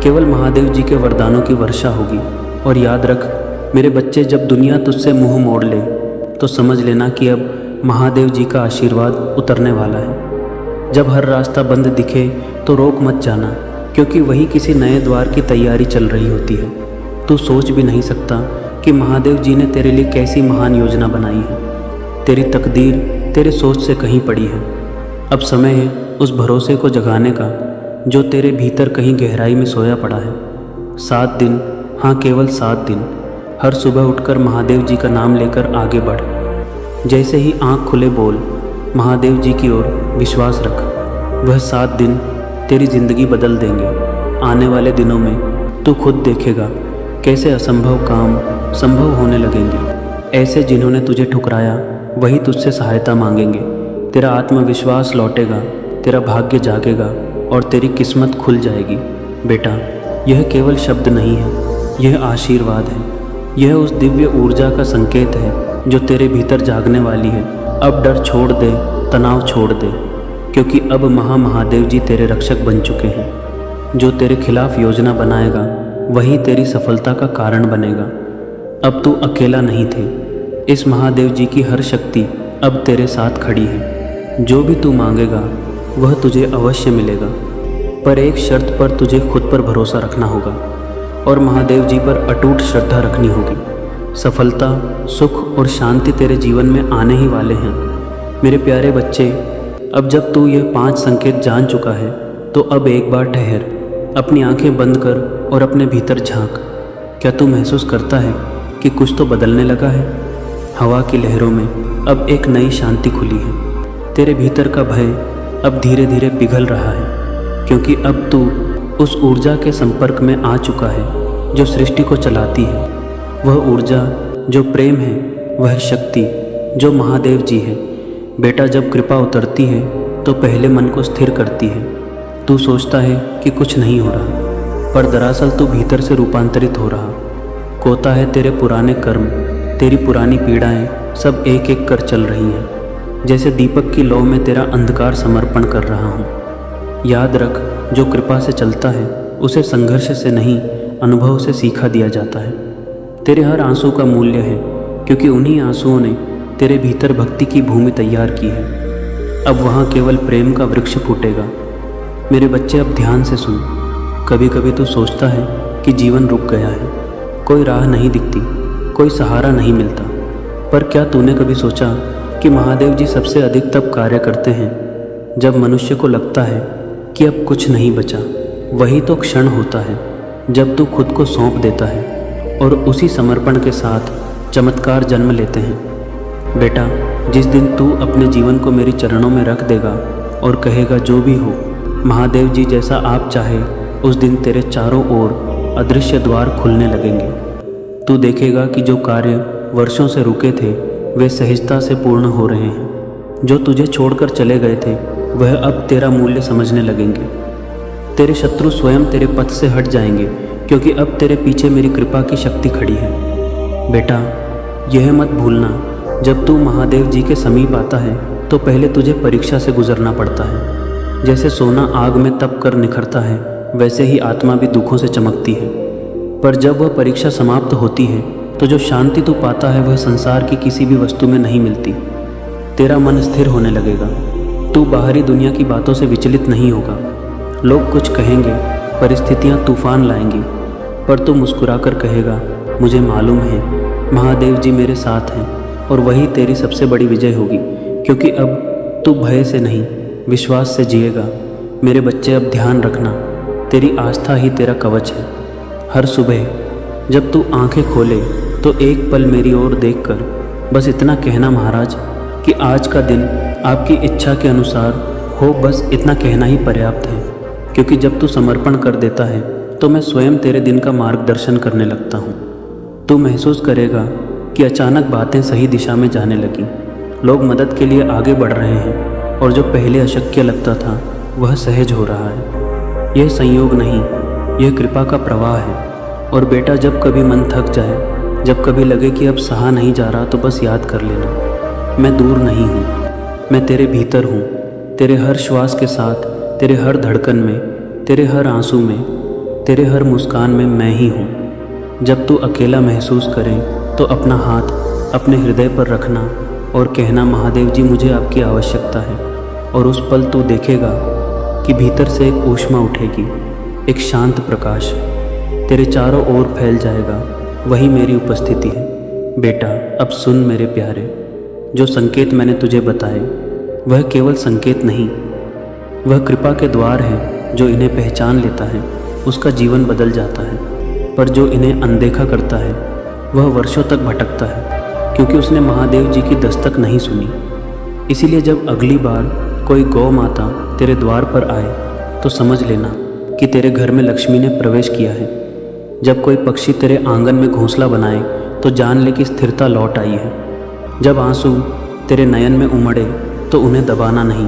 S1: केवल महादेव जी के वरदानों की वर्षा होगी। और याद रख मेरे बच्चे, जब दुनिया तुझसे मुंह मोड़ ले तो समझ लेना कि अब महादेव जी का आशीर्वाद उतरने वाला है। जब हर रास्ता बंद दिखे तो रोक मत जाना, क्योंकि वही किसी नए द्वार की तैयारी चल रही होती है। तू सोच भी नहीं सकता कि महादेव जी ने तेरे लिए कैसी महान योजना बनाई है। तेरी तकदीर तेरे सोच से कहीं पड़ी है। अब समय है उस भरोसे को जगाने का जो तेरे भीतर कहीं गहराई में सोया पड़ा है। 7 दिन, हाँ केवल 7 दिन, हर सुबह उठकर महादेव जी का नाम लेकर आगे बढ़। जैसे ही आँख खुले बोल, महादेव जी की ओर विश्वास रख। वह 7 दिन तेरी ज़िंदगी बदल देंगे। आने वाले दिनों में तू खुद देखेगा कैसे असंभव काम संभव होने लगेंगे। ऐसे जिन्होंने तुझे ठुकराया वही तुझसे सहायता मांगेंगे। तेरा आत्मविश्वास लौटेगा, तेरा भाग्य जागेगा और तेरी किस्मत खुल जाएगी। बेटा, यह केवल शब्द नहीं है, यह आशीर्वाद है। यह उस दिव्य ऊर्जा का संकेत है जो तेरे भीतर जागने वाली है। अब डर छोड़ दे, तनाव छोड़ दे, क्योंकि अब महादेव जी तेरे रक्षक बन चुके हैं। जो तेरे खिलाफ योजना बनाएगा वही तेरी सफलता का कारण बनेगा। अब तू अकेला नहीं थे। इस महादेव जी की हर शक्ति अब तेरे साथ खड़ी है। जो भी तू मांगेगा वह तुझे अवश्य मिलेगा, पर एक शर्त पर तुझे खुद पर भरोसा रखना होगा और महादेव जी पर अटूट श्रद्धा रखनी होगी। सफलता, सुख और शांति तेरे जीवन में आने ही वाले हैं। मेरे प्यारे बच्चे, अब जब तू यह 5 संकेत जान चुका है तो अब एक बार ठहर, अपनी आंखें बंद कर और अपने भीतर झांक। क्या तू महसूस करता है कि कुछ तो बदलने लगा है? हवा की लहरों में अब एक नई शांति खुली है। तेरे भीतर का भय अब धीरे धीरे पिघल रहा है, क्योंकि अब तू उस ऊर्जा के संपर्क में आ चुका है जो सृष्टि को चलाती है। वह ऊर्जा जो प्रेम है, वह शक्ति जो महादेव जी है। बेटा, जब कृपा उतरती है तो पहले मन को स्थिर करती है। तू सोचता है कि कुछ नहीं हो रहा, पर दरअसल तू भीतर से रूपांतरित हो रहा। कोता है तेरे पुराने कर्म, तेरी पुरानी पीड़ाएं सब एक एक कर चल रही हैं। जैसे दीपक की लौ में तेरा अंधकार समर्पण कर रहा हूँ। याद रख, जो कृपा से चलता है उसे संघर्ष से नहीं, अनुभव से सीखा दिया जाता है। तेरे हर आंसू का मूल्य है, क्योंकि उन्हीं आंसुओं ने तेरे भीतर भक्ति की भूमि तैयार की है। अब वहाँ केवल प्रेम का वृक्ष फूटेगा। मेरे बच्चे, अब ध्यान से सुन। कभी कभी तो सोचता है कि जीवन रुक गया है, कोई राह नहीं दिखती, कोई सहारा नहीं मिलता। पर क्या तूने कभी सोचा कि महादेव जी सबसे अधिक तब कार्य करते हैं जब मनुष्य को लगता है कि अब कुछ नहीं बचा। वही तो क्षण होता है जब तू खुद को सौंप देता है और उसी समर्पण के साथ चमत्कार जन्म लेते हैं। बेटा, जिस दिन तू अपने जीवन को मेरे चरणों में रख देगा और कहेगा जो भी हो महादेव जी जैसा आप चाहे, उस दिन तेरे चारों ओर अदृश्य द्वार खुलने लगेंगे। तू देखेगा कि जो कार्य वर्षों से रुके थे वे सहजता से पूर्ण हो रहे हैं। जो तुझे छोड़कर चले गए थे वह अब तेरा मूल्य समझने लगेंगे। तेरे शत्रु स्वयं तेरे पथ से हट जाएंगे, क्योंकि अब तेरे पीछे मेरी कृपा की शक्ति खड़ी है। बेटा, यह मत भूलना, जब तू महादेव जी के समीप आता है तो पहले तुझे परीक्षा से गुजरना पड़ता है। जैसे सोना आग में तप कर निखरता है, वैसे ही आत्मा भी दुखों से चमकती है। पर जब वह परीक्षा समाप्त होती है तो जो शांति तू पाता है वह संसार की किसी भी वस्तु में नहीं मिलती। तेरा मन स्थिर होने लगेगा। तू बाहरी दुनिया की बातों से विचलित नहीं होगा। लोग कुछ कहेंगे, परिस्थितियाँ तूफान लाएंगी, पर तू मुस्कुराकर कहेगा, मुझे मालूम है महादेव जी मेरे साथ हैं, और वही तेरी सबसे बड़ी विजय होगी। क्योंकि अब तू भय से नहीं, विश्वास से जिएगा। मेरे बच्चे, अब ध्यान रखना, तेरी आस्था ही तेरा कवच है। हर सुबह जब तू आंखें खोले तो एक पल मेरी ओर देखकर बस इतना कहना, महाराज, कि आज का दिन आपकी इच्छा के अनुसार हो। बस इतना कहना ही पर्याप्त है, क्योंकि जब तू समर्पण कर देता है तो मैं स्वयं तेरे दिन का मार्गदर्शन करने लगता हूँ। तू महसूस करेगा कि अचानक बातें सही दिशा में जाने लगीं। लोग मदद के लिए आगे बढ़ रहे हैं और जो पहले अशक्य लगता था वह सहज हो रहा है। यह संयोग नहीं, यह कृपा का प्रवाह है। और बेटा, जब कभी मन थक जाए, जब कभी लगे कि अब सहा नहीं जा रहा, तो बस याद कर लेना, मैं दूर नहीं हूँ। मैं तेरे भीतर हूँ, तेरे हर श्वास के साथ, तेरे हर धड़कन में, तेरे हर आंसू में, तेरे हर मुस्कान में मैं ही हूँ। जब तू अकेला महसूस करे तो अपना हाथ अपने हृदय पर रखना और कहना, महादेव जी मुझे आपकी आवश्यकता है। और उस पल तू देखेगा कि भीतर से एक ऊष्मा उठेगी, एक शांत प्रकाश तेरे चारों ओर फैल जाएगा। वही मेरी उपस्थिति है। बेटा, अब सुन मेरे प्यारे, जो संकेत मैंने तुझे बताए वह केवल संकेत नहीं, वह कृपा के द्वार हैं। जो इन्हें पहचान लेता है उसका जीवन बदल जाता है, पर जो इन्हें अनदेखा करता है वह वर्षों तक भटकता है, क्योंकि उसने महादेव जी की दस्तक नहीं सुनी। इसीलिए जब अगली बार कोई गौ माता तेरे द्वार पर आए तो समझ लेना कि तेरे घर में लक्ष्मी ने प्रवेश किया है। जब कोई पक्षी तेरे आंगन में घोंसला बनाए तो जान ले कि स्थिरता लौट आई है। जब आंसू तेरे नयन में उमड़े तो उन्हें दबाना नहीं,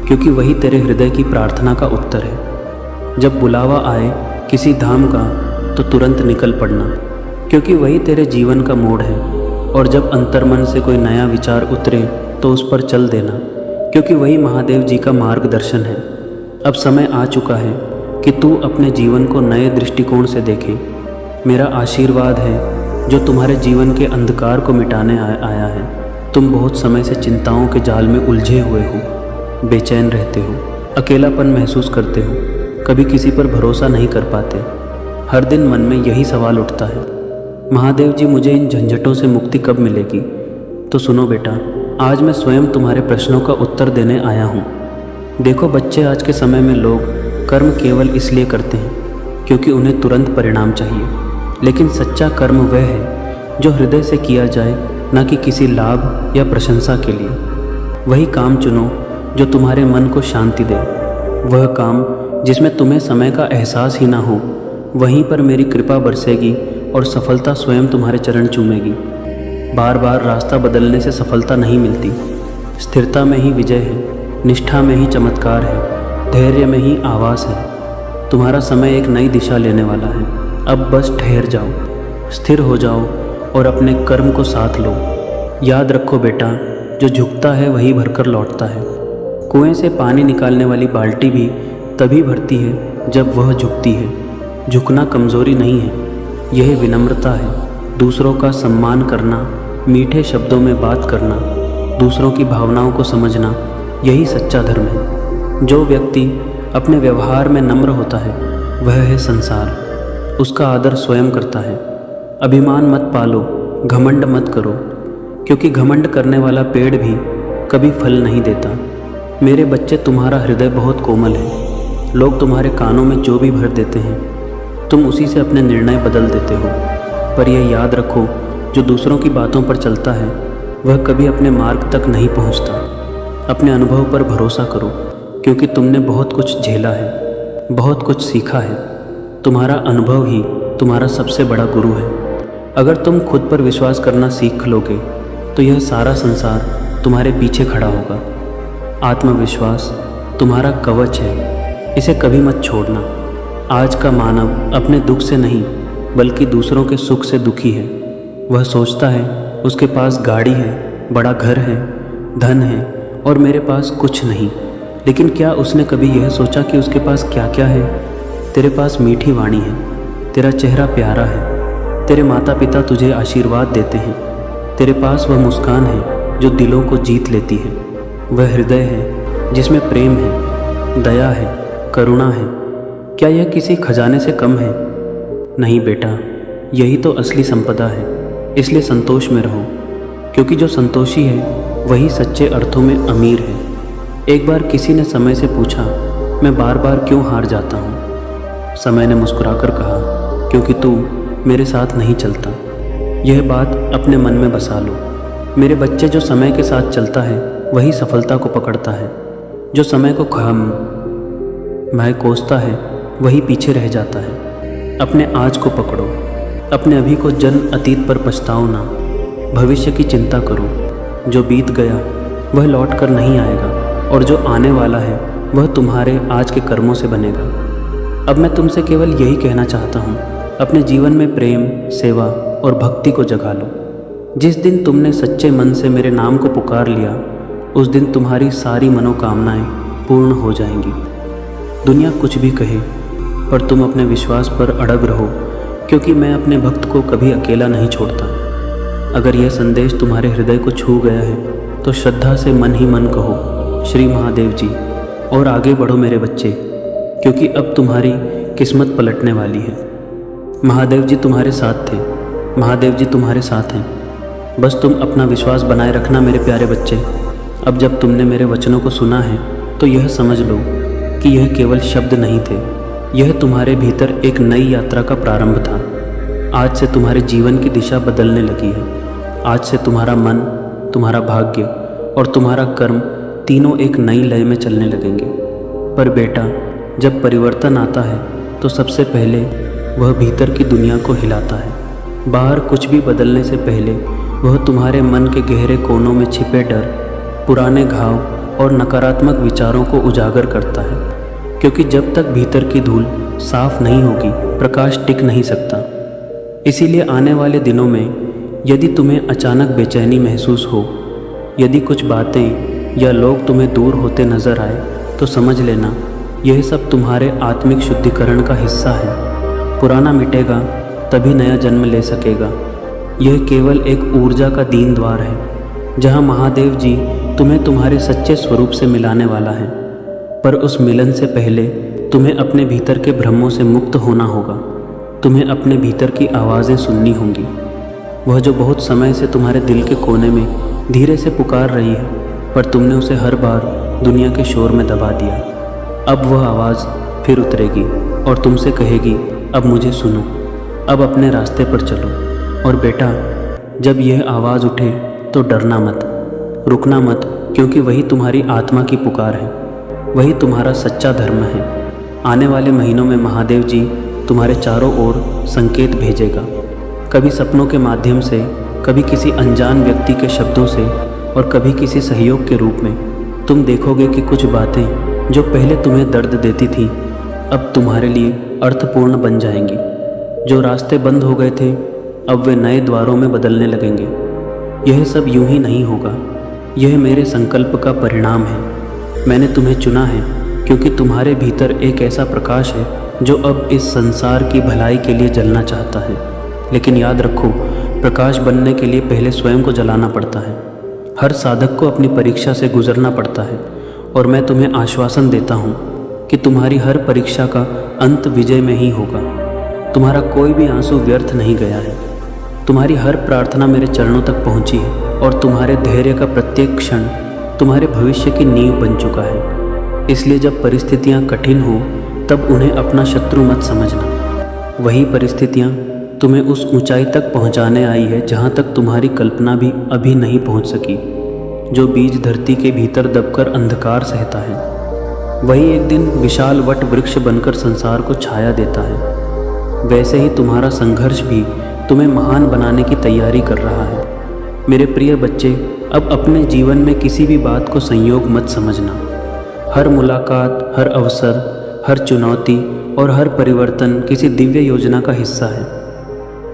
S1: क्योंकि वही तेरे हृदय की प्रार्थना का उत्तर है। जब बुलावा आए किसी धाम का तो तुरंत निकल पड़ना, क्योंकि वही तेरे जीवन का मोड़ है। और जब अंतर्मन से कोई नया विचार उतरे तो उस पर चल देना, क्योंकि वही महादेव जी का मार्गदर्शन है। अब समय आ चुका है कि तू अपने जीवन को नए दृष्टिकोण से देखे। मेरा आशीर्वाद है जो तुम्हारे जीवन के अंधकार को मिटाने आया है। तुम बहुत समय से चिंताओं के जाल में उलझे हुए हो, बेचैन रहते हो, अकेलापन महसूस करते हो, कभी किसी पर भरोसा नहीं कर पाते। हर दिन मन में यही सवाल उठता है, महादेव जी मुझे इन झंझटों से मुक्ति कब मिलेगी? तो सुनो बेटा, आज मैं स्वयं तुम्हारे प्रश्नों का उत्तर देने आया हूँ। देखो बच्चे, आज के समय में लोग कर्म केवल इसलिए करते हैं क्योंकि उन्हें तुरंत परिणाम चाहिए, लेकिन सच्चा कर्म वह है जो हृदय से किया जाए, न कि किसी लाभ या प्रशंसा के लिए। वही काम चुनो जो तुम्हारे मन को शांति दे, वह काम जिसमें तुम्हें समय का एहसास ही ना हो। वहीं पर मेरी कृपा बरसेगी और सफलता स्वयं तुम्हारे चरण चूमेगी। बार बार रास्ता बदलने से सफलता नहीं मिलती। स्थिरता में ही विजय है, निष्ठा में ही चमत्कार है, धैर्य में ही आवास है। तुम्हारा समय एक नई दिशा लेने वाला है। अब बस ठहर जाओ, स्थिर हो जाओ और अपने कर्म को साथ लो। याद रखो बेटा, जो झुकता है वही भरकर लौटता है। कुएं से पानी निकालने वाली बाल्टी भी तभी भरती है जब वह झुकती है। झुकना कमज़ोरी नहीं है, यह विनम्रता है। दूसरों का सम्मान करना, मीठे शब्दों में बात करना, दूसरों की भावनाओं को समझना, यही सच्चा धर्म है। जो व्यक्ति अपने व्यवहार में नम्र होता है वह है संसार, उसका आदर स्वयं करता है। अभिमान मत पालो, घमंड मत करो, क्योंकि घमंड करने वाला पेड़ भी कभी फल नहीं देता। मेरे बच्चे, तुम्हारा हृदय बहुत कोमल है। लोग तुम्हारे कानों में जो भी भर देते हैं तुम उसी से अपने निर्णय बदल देते हो। पर यह याद रखो, जो दूसरों की बातों पर चलता है वह कभी अपने मार्ग तक नहीं पहुंचता। अपने अनुभव पर भरोसा करो, क्योंकि तुमने बहुत कुछ झेला है, बहुत कुछ सीखा है। तुम्हारा अनुभव ही तुम्हारा सबसे बड़ा गुरु है। अगर तुम खुद पर विश्वास करना सीख लोगे तो यह सारा संसार तुम्हारे पीछे खड़ा होगा। आत्मविश्वास तुम्हारा कवच है, इसे कभी मत छोड़ना। आज का मानव अपने दुख से नहीं बल्कि दूसरों के सुख से दुखी है। वह सोचता है उसके पास गाड़ी है, बड़ा घर है, धन है और मेरे पास कुछ नहीं। लेकिन क्या उसने कभी यह सोचा कि उसके पास क्या क्या है? तेरे पास मीठी वाणी है, तेरा चेहरा प्यारा है, तेरे माता पिता तुझे आशीर्वाद देते हैं, तेरे पास वह मुस्कान है जो दिलों को जीत लेती है, वह हृदय है जिसमें प्रेम है, दया है, करुणा है। क्या यह किसी खजाने से कम है? नहीं बेटा, यही तो असली संपदा है। इसलिए संतोष में रहो, क्योंकि जो संतोषी है वही सच्चे अर्थों में अमीर है। एक बार किसी ने समय से पूछा, मैं बार बार क्यों हार जाता हूँ? समय ने मुस्कुराकर कहा, क्योंकि तू मेरे साथ नहीं चलता। यह बात अपने मन में बसा लो। मेरे बच्चे, जो समय के साथ चलता है वही सफलता को पकड़ता है। जो समय को मैं कोसता है वही पीछे रह जाता है। अपने आज को पकड़ो, अपने अभी को जन अतीत पर पछताओ ना। भविष्य की चिंता करो। जो बीत गया वह लौट कर नहीं आएगा और जो आने वाला है वह तुम्हारे आज के कर्मों से बनेगा। अब मैं तुमसे केवल यही कहना चाहता हूँ, अपने जीवन में प्रेम, सेवा और भक्ति को जगा लो। जिस दिन तुमने सच्चे मन से मेरे नाम को पुकार लिया उस दिन तुम्हारी सारी मनोकामनाएं पूर्ण हो जाएंगी। दुनिया कुछ भी कहे पर तुम अपने विश्वास पर अड़ग रहो, क्योंकि मैं अपने भक्त को कभी अकेला नहीं छोड़ता। अगर यह संदेश तुम्हारे हृदय को छू गया है तो श्रद्धा से मन ही मन कहो, श्री महादेव जी, और आगे बढ़ो मेरे बच्चे, क्योंकि अब तुम्हारी किस्मत पलटने वाली है। महादेव जी तुम्हारे साथ थे, महादेव जी तुम्हारे साथ हैं। बस तुम अपना विश्वास बनाए रखना मेरे प्यारे बच्चे। अब जब तुमने मेरे वचनों को सुना है तो यह समझ लो कि यह केवल शब्द नहीं थे, यह तुम्हारे भीतर एक नई यात्रा का प्रारंभ था। आज से तुम्हारे जीवन की दिशा बदलने लगी है। आज से तुम्हारा मन, तुम्हारा भाग्य और तुम्हारा कर्म तीनों एक नई लय में चलने लगेंगे। पर बेटा, जब परिवर्तन आता है तो सबसे पहले वह भीतर की दुनिया को हिलाता है। बाहर कुछ भी बदलने से पहले वह तुम्हारे मन के गहरे कोनों में छिपे डर, पुराने घाव और नकारात्मक विचारों को उजागर करता है, क्योंकि जब तक भीतर की धूल साफ नहीं होगी प्रकाश टिक नहीं सकता। इसीलिए आने वाले दिनों में यदि तुम्हें अचानक बेचैनी महसूस हो, यदि कुछ बातें या लोग तुम्हें दूर होते नज़र आए, तो समझ लेना यह सब तुम्हारे आत्मिक शुद्धिकरण का हिस्सा है। पुराना मिटेगा तभी नया जन्म ले सकेगा। यह केवल एक ऊर्जा का दीन द्वार है जहाँ महादेव जी तुम्हें तुम्हारे सच्चे स्वरूप से मिलाने वाला है। पर उस मिलन से पहले तुम्हें अपने भीतर के भ्रमों से मुक्त होना होगा। तुम्हें अपने भीतर की आवाज़ें सुननी होंगी, वह जो बहुत समय से तुम्हारे दिल के कोने में धीरे से पुकार रही है, पर तुमने उसे हर बार दुनिया के शोर में दबा दिया। अब वह आवाज़ फिर उतरेगी और तुमसे कहेगी, अब मुझे सुनो, अब अपने रास्ते पर चलो। और बेटा, जब यह आवाज़ उठे तो डरना मत, रुकना मत, क्योंकि वही तुम्हारी आत्मा की पुकार है, वही तुम्हारा सच्चा धर्म है। आने वाले महीनों में महादेव जी तुम्हारे चारों ओर संकेत भेजेगा, कभी सपनों के माध्यम से, कभी किसी अनजान व्यक्ति के शब्दों से, और कभी किसी सहयोग के रूप में। तुम देखोगे कि कुछ बातें जो पहले तुम्हें दर्द देती थी, अब तुम्हारे लिए अर्थपूर्ण बन जाएंगी। जो रास्ते बंद हो गए थे, अब वे नए द्वारों में बदलने लगेंगे। यह सब यूं ही नहीं होगा, यह मेरे संकल्प का परिणाम है। मैंने तुम्हें चुना है क्योंकि तुम्हारे भीतर एक ऐसा प्रकाश है जो अब इस संसार की भलाई के लिए जलना चाहता है। लेकिन याद रखो, प्रकाश बनने के लिए पहले स्वयं को जलाना पड़ता है। हर साधक को अपनी परीक्षा से गुजरना पड़ता है, और मैं तुम्हें आश्वासन देता हूँ कि तुम्हारी हर परीक्षा का अंत विजय में ही होगा। तुम्हारा कोई भी आंसू व्यर्थ नहीं गया है। तुम्हारी हर प्रार्थना मेरे चरणों तक पहुँची है, और तुम्हारे धैर्य का प्रत्येक क्षण तुम्हारे भविष्य की नींव बन चुका है। इसलिए जब परिस्थितियाँ कठिन हो, तब उन्हें अपना शत्रु मत समझना। वही परिस्थितियाँ तुम्हें उस ऊंचाई तक पहुँचाने आई है जहाँ तक तुम्हारी कल्पना भी अभी नहीं पहुँच सकी। जो बीज धरती के भीतर दबकर अंधकार सहता है, वही एक दिन विशाल वट वृक्ष बनकर संसार को छाया देता है। वैसे ही तुम्हारा संघर्ष भी तुम्हें महान बनाने की तैयारी कर रहा है। मेरे प्रिय बच्चे, अब अपने जीवन में किसी भी बात को संयोग मत समझना। हर मुलाकात, हर अवसर, हर चुनौती और हर परिवर्तन किसी दिव्य योजना का हिस्सा है।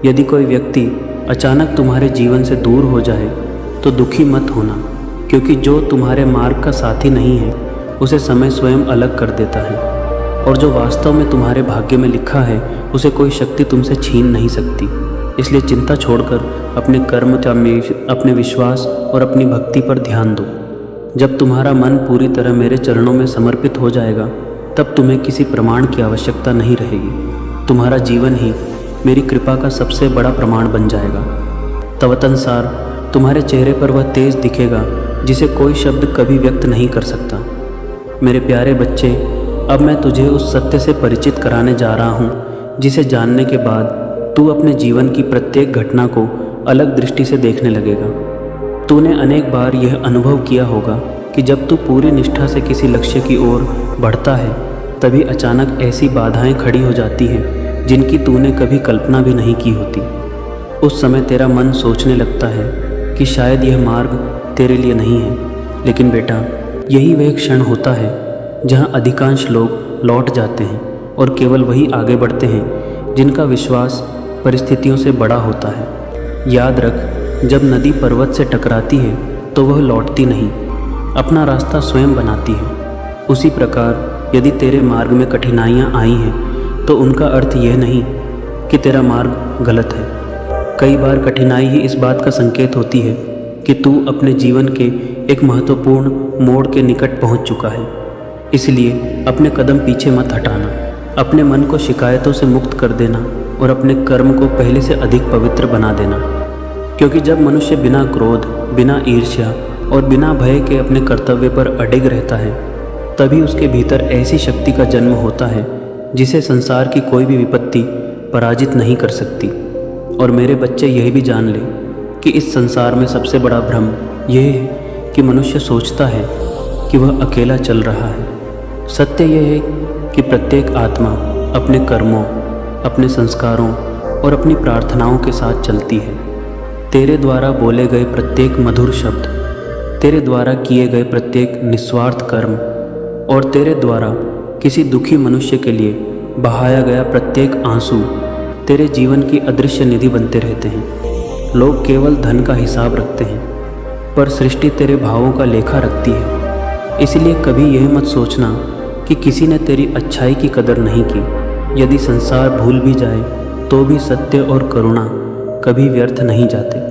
S1: यदि कोई व्यक्ति अचानक तुम्हारे जीवन से दूर हो जाए तो दुखी मत होना, क्योंकि जो तुम्हारे मार्ग का साथी नहीं है उसे समय स्वयं अलग कर देता है, और जो वास्तव में तुम्हारे भाग्य में लिखा है उसे कोई शक्ति तुमसे छीन नहीं सकती। इसलिए चिंता छोड़कर अपने कर्म, अपने विश्वास और अपनी भक्ति पर ध्यान दो। जब तुम्हारा मन पूरी तरह मेरे चरणों में समर्पित हो जाएगा, तब तुम्हें किसी प्रमाण की आवश्यकता नहीं रहेगी। तुम्हारा जीवन ही मेरी कृपा का सबसे बड़ा प्रमाण बन जाएगा। तवतनुसार तुम्हारे चेहरे पर वह तेज दिखेगा जिसे कोई शब्द कभी व्यक्त नहीं कर सकता। मेरे प्यारे बच्चे, अब मैं तुझे उस सत्य से परिचित कराने जा रहा हूँ जिसे जानने के बाद तू अपने जीवन की प्रत्येक घटना को अलग दृष्टि से देखने लगेगा। तूने अनेक बार यह अनुभव किया होगा कि जब तू पूरी निष्ठा से किसी लक्ष्य की ओर बढ़ता है, तभी अचानक ऐसी बाधाएं खड़ी हो जाती हैं जिनकी तूने कभी कल्पना भी नहीं की होती। उस समय तेरा मन सोचने लगता है कि शायद यह मार्ग तेरे लिए नहीं है। लेकिन बेटा, यही वह क्षण होता है जहां अधिकांश लोग लौट जाते हैं, और केवल वही आगे बढ़ते हैं जिनका विश्वास परिस्थितियों से बड़ा होता है। याद रख, जब नदी पर्वत से टकराती है तो वह लौटती नहीं, अपना रास्ता स्वयं बनाती है। उसी प्रकार यदि तेरे मार्ग में कठिनाइयाँ आई हैं तो उनका अर्थ यह नहीं कि तेरा मार्ग गलत है। कई बार कठिनाई ही इस बात का संकेत होती है कि तू अपने जीवन के एक महत्वपूर्ण मोड़ के निकट पहुंच चुका है। इसलिए अपने कदम पीछे मत हटाना, अपने मन को शिकायतों से मुक्त कर देना और अपने कर्म को पहले से अधिक पवित्र बना देना। क्योंकि जब मनुष्य बिना क्रोध, बिना ईर्ष्या और बिना भय के अपने कर्तव्य पर अडिग रहता है, तभी उसके भीतर ऐसी शक्ति का जन्म होता है जिसे संसार की कोई भी विपत्ति पराजित नहीं कर सकती। और मेरे बच्चे, यह भी जान ले कि इस संसार में सबसे बड़ा भ्रम यह है कि मनुष्य सोचता है कि वह अकेला चल रहा है। सत्य यह है कि प्रत्येक आत्मा अपने कर्मों, अपने संस्कारों और अपनी प्रार्थनाओं के साथ चलती है। तेरे द्वारा बोले गए प्रत्येक मधुर शब्द, तेरे द्वारा किए गए प्रत्येक निस्वार्थ कर्म और तेरे द्वारा किसी दुखी मनुष्य के लिए बहाया गया प्रत्येक आंसू तेरे जीवन की अदृश्य निधि बनते रहते हैं। लोग केवल धन का हिसाब रखते हैं, पर सृष्टि तेरे भावों का लेखा रखती है। इसलिए कभी यह मत सोचना कि किसी ने तेरी अच्छाई की कदर नहीं की। यदि संसार भूल भी जाए तो भी सत्य और करुणा कभी व्यर्थ नहीं जाते।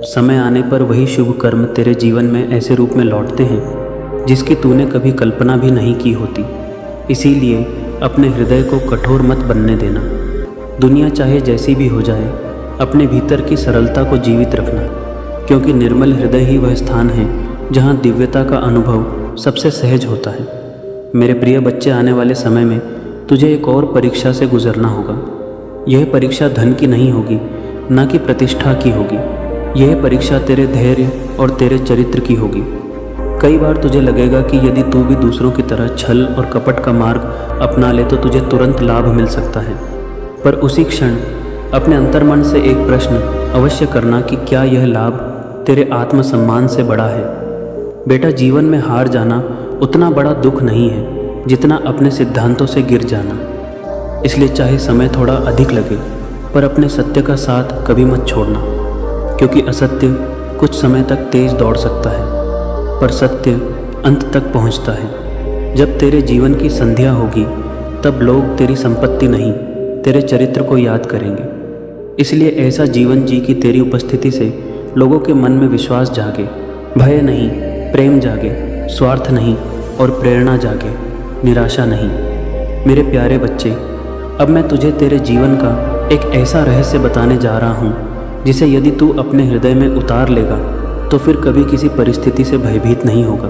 S1: समय आने पर वही शुभ कर्म तेरे जीवन में ऐसे रूप में लौटते हैं जिसकी तूने कभी कल्पना भी नहीं की होती। इसीलिए अपने हृदय को कठोर मत बनने देना। दुनिया चाहे जैसी भी हो जाए, अपने भीतर की सरलता को जीवित रखना, क्योंकि निर्मल हृदय ही वह स्थान है जहाँ दिव्यता का अनुभव सबसे सहज होता है। मेरे प्रिय बच्चे, आने वाले समय में तुझे एक और परीक्षा से गुजरना होगा। यह परीक्षा धन की नहीं होगी, न कि प्रतिष्ठा की होगी। यह परीक्षा तेरे धैर्य और तेरे चरित्र की होगी। कई बार तुझे लगेगा कि यदि तू भी दूसरों की तरह छल और कपट का मार्ग अपना ले तो तुझे तुरंत लाभ मिल सकता है। पर उसी क्षण अपने अंतर्मन से एक प्रश्न अवश्य करना कि क्या यह लाभ तेरे आत्मसम्मान से बड़ा है। बेटा, जीवन में हार जाना उतना बड़ा दुख नहीं है जितना अपने सिद्धांतों से गिर जाना। इसलिए चाहे समय थोड़ा अधिक लगे, पर अपने सत्य का साथ कभी मत छोड़ना, क्योंकि असत्य कुछ समय तक तेज दौड़ सकता है, पर सत्य अंत तक पहुंचता है। जब तेरे जीवन की संध्या होगी तब लोग तेरी संपत्ति नहीं, तेरे चरित्र को याद करेंगे। इसलिए ऐसा जीवन जी कि तेरी उपस्थिति से लोगों के मन में विश्वास जागे, भय नहीं, प्रेम जागे, स्वार्थ नहीं और प्रेरणा जागे, निराशा नहीं। मेरे प्यारे बच्चे, अब मैं तुझे तेरे जीवन का एक ऐसा रहस्य बताने जा रहा हूँ जिसे यदि तू अपने हृदय में उतार लेगा तो फिर कभी किसी परिस्थिति से भयभीत नहीं होगा।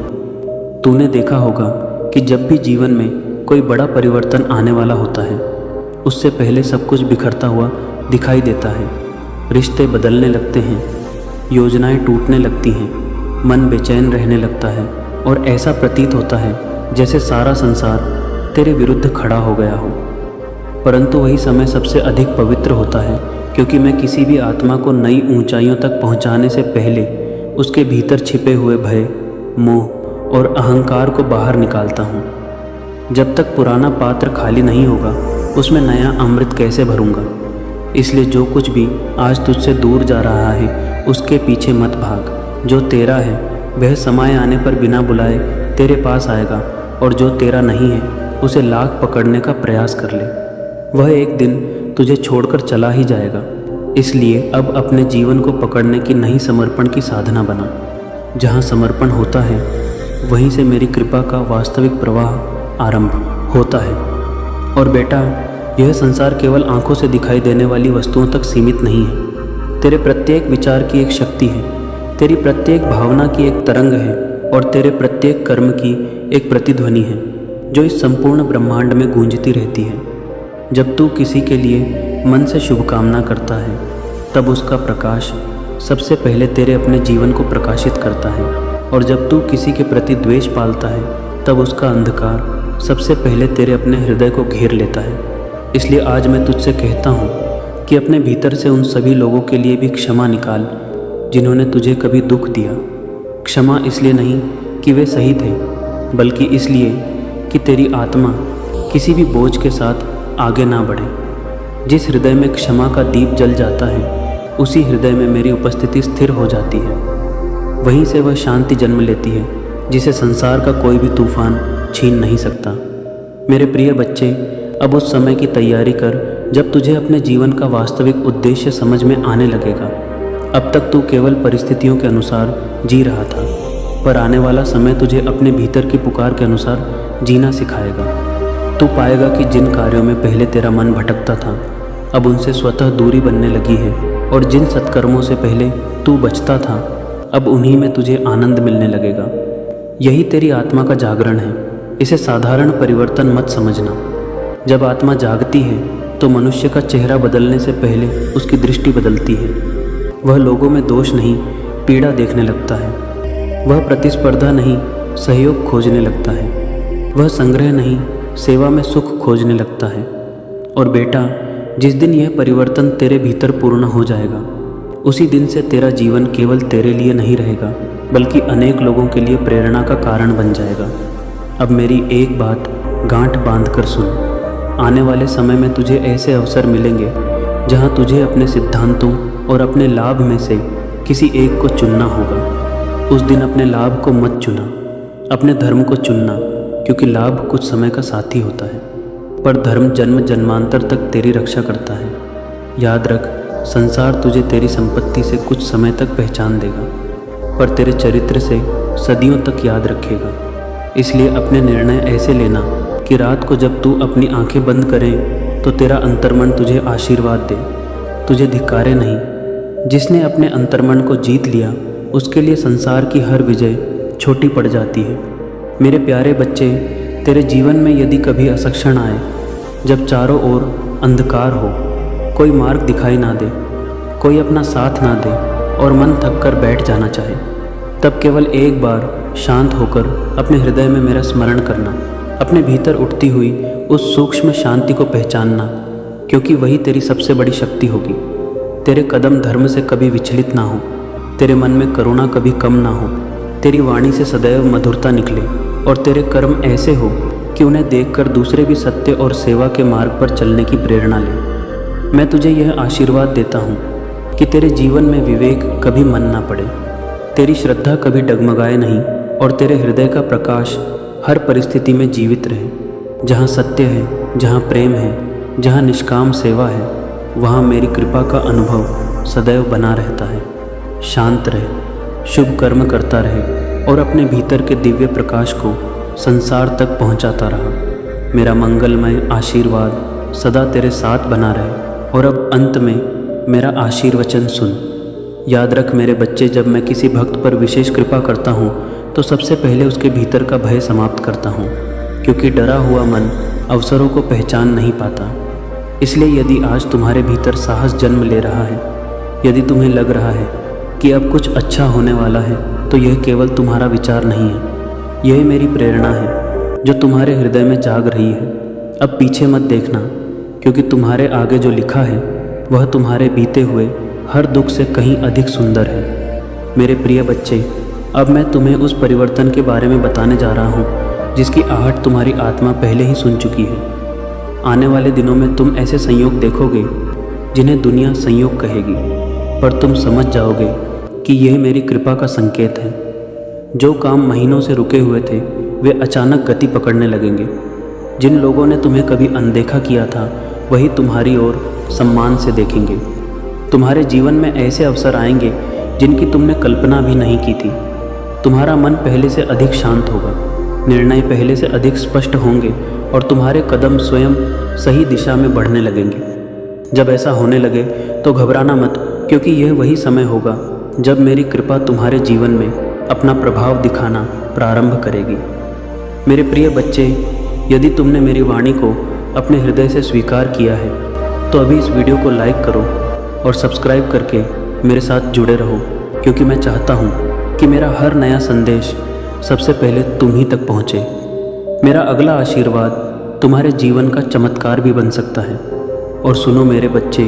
S1: तूने देखा होगा कि जब भी जीवन में कोई बड़ा परिवर्तन आने वाला होता है, उससे पहले सब कुछ बिखरता हुआ दिखाई देता है। रिश्ते बदलने लगते हैं, योजनाएं टूटने लगती हैं, मन बेचैन रहने लगता है और ऐसा प्रतीत होता है जैसे सारा संसार तेरे विरुद्ध खड़ा हो गया हो। परंतु वही समय सबसे अधिक पवित्र होता है, क्योंकि मैं किसी भी आत्मा को नई ऊंचाइयों तक पहुंचाने से पहले उसके भीतर छिपे हुए भय, मोह और अहंकार को बाहर निकालता हूँ। जब तक पुराना पात्र खाली नहीं होगा, उसमें नया अमृत कैसे भरूंगा। इसलिए जो कुछ भी आज तुझसे दूर जा रहा है उसके पीछे मत भाग। जो तेरा है वह समय आने पर बिना बुलाए तेरे पास आएगा, और जो तेरा नहीं है उसे लाख पकड़ने का प्रयास कर ले। वह एक दिन तुझे छोड़कर चला ही जाएगा। इसलिए अब अपने जीवन को पकड़ने की नहीं, समर्पण की साधना बना। जहाँ समर्पण होता है वहीं से मेरी कृपा का वास्तविक प्रवाह आरंभ होता है। और बेटा, यह संसार केवल आंखों से दिखाई देने वाली वस्तुओं तक सीमित नहीं है। तेरे प्रत्येक विचार की एक शक्ति है, तेरी प्रत्येक भावना की एक तरंग है, और तेरे प्रत्येक कर्म की एक प्रतिध्वनि है जो इस संपूर्ण ब्रह्मांड में गूंजती रहती है। जब तू किसी के लिए मन से शुभकामना करता है, तब उसका प्रकाश सबसे पहले तेरे अपने जीवन को प्रकाशित करता है, और जब तू किसी के प्रति द्वेष पालता है, तब उसका अंधकार सबसे पहले तेरे अपने हृदय को घेर लेता है। इसलिए आज मैं तुझसे कहता हूँ कि अपने भीतर से उन सभी लोगों के लिए भी क्षमा निकाल जिन्होंने तुझे कभी दुख दिया। क्षमा इसलिए नहीं कि वे सही थे, बल्कि इसलिए कि तेरी आत्मा किसी भी बोझ के साथ आगे ना बढ़े। जिस हृदय में क्षमा का दीप जल जाता है, उसी हृदय में मेरी उपस्थिति स्थिर हो जाती है। वहीं से वह शांति जन्म लेती है जिसे संसार का कोई भी तूफान छीन नहीं सकता। मेरे प्रिय बच्चे, अब उस समय की तैयारी कर जब तुझे अपने जीवन का वास्तविक उद्देश्य समझ में आने लगेगा। अब तक तू केवल परिस्थितियों के अनुसार जी रहा था, पर आने वाला समय तुझे अपने भीतर की पुकार के अनुसार जीना सिखाएगा। तू पाएगा कि जिन कार्यों में पहले तेरा मन भटकता था, अब उनसे स्वतः दूरी बनने लगी है, और जिन सत्कर्मों से पहले तू बचता था, अब उन्हीं में तुझे आनंद मिलने लगेगा। यही तेरी आत्मा का जागरण है। इसे साधारण परिवर्तन मत समझना। जब आत्मा जागती है तो मनुष्य का चेहरा बदलने से पहले उसकी दृष्टि बदलती है। वह लोगों में दोष नहीं, पीड़ा देखने लगता है। वह प्रतिस्पर्धा नहीं, सहयोग खोजने लगता है। वह संग्रह नहीं, सेवा में सुख खोजने लगता है। और बेटा, जिस दिन यह परिवर्तन तेरे भीतर पूर्ण हो जाएगा, उसी दिन से तेरा जीवन केवल तेरे लिए नहीं रहेगा, बल्कि अनेक लोगों के लिए प्रेरणा का कारण बन जाएगा। अब मेरी एक बात गांठ बांध कर सुन। आने वाले समय में तुझे ऐसे अवसर मिलेंगे जहाँ तुझे अपने सिद्धांतों और अपने लाभ में से किसी एक को चुनना होगा। उस दिन अपने लाभ को मत चुना, अपने धर्म को चुनना, क्योंकि लाभ कुछ समय का साथी होता है, पर धर्म जन्म जन्मांतर तक तेरी रक्षा करता है। याद रख, संसार तुझे तेरी संपत्ति से कुछ समय तक पहचान देगा, पर तेरे चरित्र से सदियों तक याद रखेगा। इसलिए अपने निर्णय ऐसे लेना कि रात को जब तू अपनी आंखें बंद करे तो तेरा अंतर्मन तुझे आशीर्वाद दे, तुझे धिक्कारे नहीं। जिसने अपने अंतर्मन को जीत लिया उसके लिए संसार की हर विजय छोटी पड़ जाती है। मेरे प्यारे बच्चे, तेरे जीवन में यदि कभी असक्षण आए, जब चारों ओर अंधकार हो, कोई मार्ग दिखाई ना दे, कोई अपना साथ ना दे और मन थक कर बैठ जाना चाहे, तब केवल एक बार शांत होकर अपने हृदय में मेरा स्मरण करना, अपने भीतर उठती हुई उस सूक्ष्म शांति को पहचानना, क्योंकि वही तेरी सबसे बड़ी शक्ति होगी। तेरे कदम धर्म से कभी विचलित ना हो, तेरे मन में करुणा कभी कम ना हो, तेरी वाणी से सदैव मधुरता निकले और तेरे कर्म ऐसे हो कि उन्हें देखकर दूसरे भी सत्य और सेवा के मार्ग पर चलने की प्रेरणा लें। मैं तुझे यह आशीर्वाद देता हूँ कि तेरे जीवन में विवेक कभी मन ना पड़े, तेरी श्रद्धा कभी डगमगाए नहीं और तेरे हृदय का प्रकाश हर परिस्थिति में जीवित रहे। जहाँ सत्य है, जहाँ प्रेम है, जहाँ निष्काम सेवा है, वहाँ मेरी कृपा का अनुभव सदैव बना रहता है। शांत रहे, शुभ कर्म करता रहे और अपने भीतर के दिव्य प्रकाश को संसार तक पहुँचाता रहा। मेरा मंगलमय आशीर्वाद सदा तेरे साथ बना रहे। और अब अंत में मेरा आशीर्वचन सुन। याद रख मेरे बच्चे, जब मैं किसी भक्त पर विशेष कृपा करता हूँ तो सबसे पहले उसके भीतर का भय समाप्त करता हूँ, क्योंकि डरा हुआ मन अवसरों को पहचान नहीं पाता। इसलिए यदि आज तुम्हारे भीतर साहस जन्म ले रहा है, यदि तुम्हें लग रहा है कि अब कुछ अच्छा होने वाला है, तो यह केवल तुम्हारा विचार नहीं है, यह मेरी प्रेरणा है जो तुम्हारे हृदय में जाग रही है। अब पीछे मत देखना, क्योंकि तुम्हारे आगे जो लिखा है वह तुम्हारे बीते हुए हर दुख से कहीं अधिक सुंदर है। मेरे प्रिय बच्चे, अब मैं तुम्हें उस परिवर्तन के बारे में बताने जा रहा हूँ जिसकी आहट तुम्हारी आत्मा पहले ही सुन चुकी है। आने वाले दिनों में तुम ऐसे संयोग देखोगे जिन्हें दुनिया संयोग कहेगी, पर तुम समझ जाओगे कि यह मेरी कृपा का संकेत है। जो काम महीनों से रुके हुए थे वे अचानक गति पकड़ने लगेंगे। जिन लोगों ने तुम्हें कभी अनदेखा किया था वही तुम्हारी ओर सम्मान से देखेंगे। तुम्हारे जीवन में ऐसे अवसर आएंगे जिनकी तुमने कल्पना भी नहीं की थी। तुम्हारा मन पहले से अधिक शांत होगा, निर्णय पहले से अधिक स्पष्ट होंगे और तुम्हारे कदम स्वयं सही दिशा में बढ़ने लगेंगे। जब ऐसा होने लगे तो घबराना मत, क्योंकि यह वही समय होगा जब मेरी कृपा तुम्हारे जीवन में अपना प्रभाव दिखाना प्रारंभ करेगी। मेरे प्रिय बच्चे, यदि तुमने मेरी वाणी को अपने हृदय से स्वीकार किया है तो अभी इस वीडियो को लाइक करो और सब्सक्राइब करके मेरे साथ जुड़े रहो, क्योंकि मैं चाहता हूँ कि मेरा हर नया संदेश सबसे पहले तुम ही तक पहुँचे। मेरा अगला आशीर्वाद तुम्हारे जीवन का चमत्कार भी बन सकता है। और सुनो मेरे बच्चे,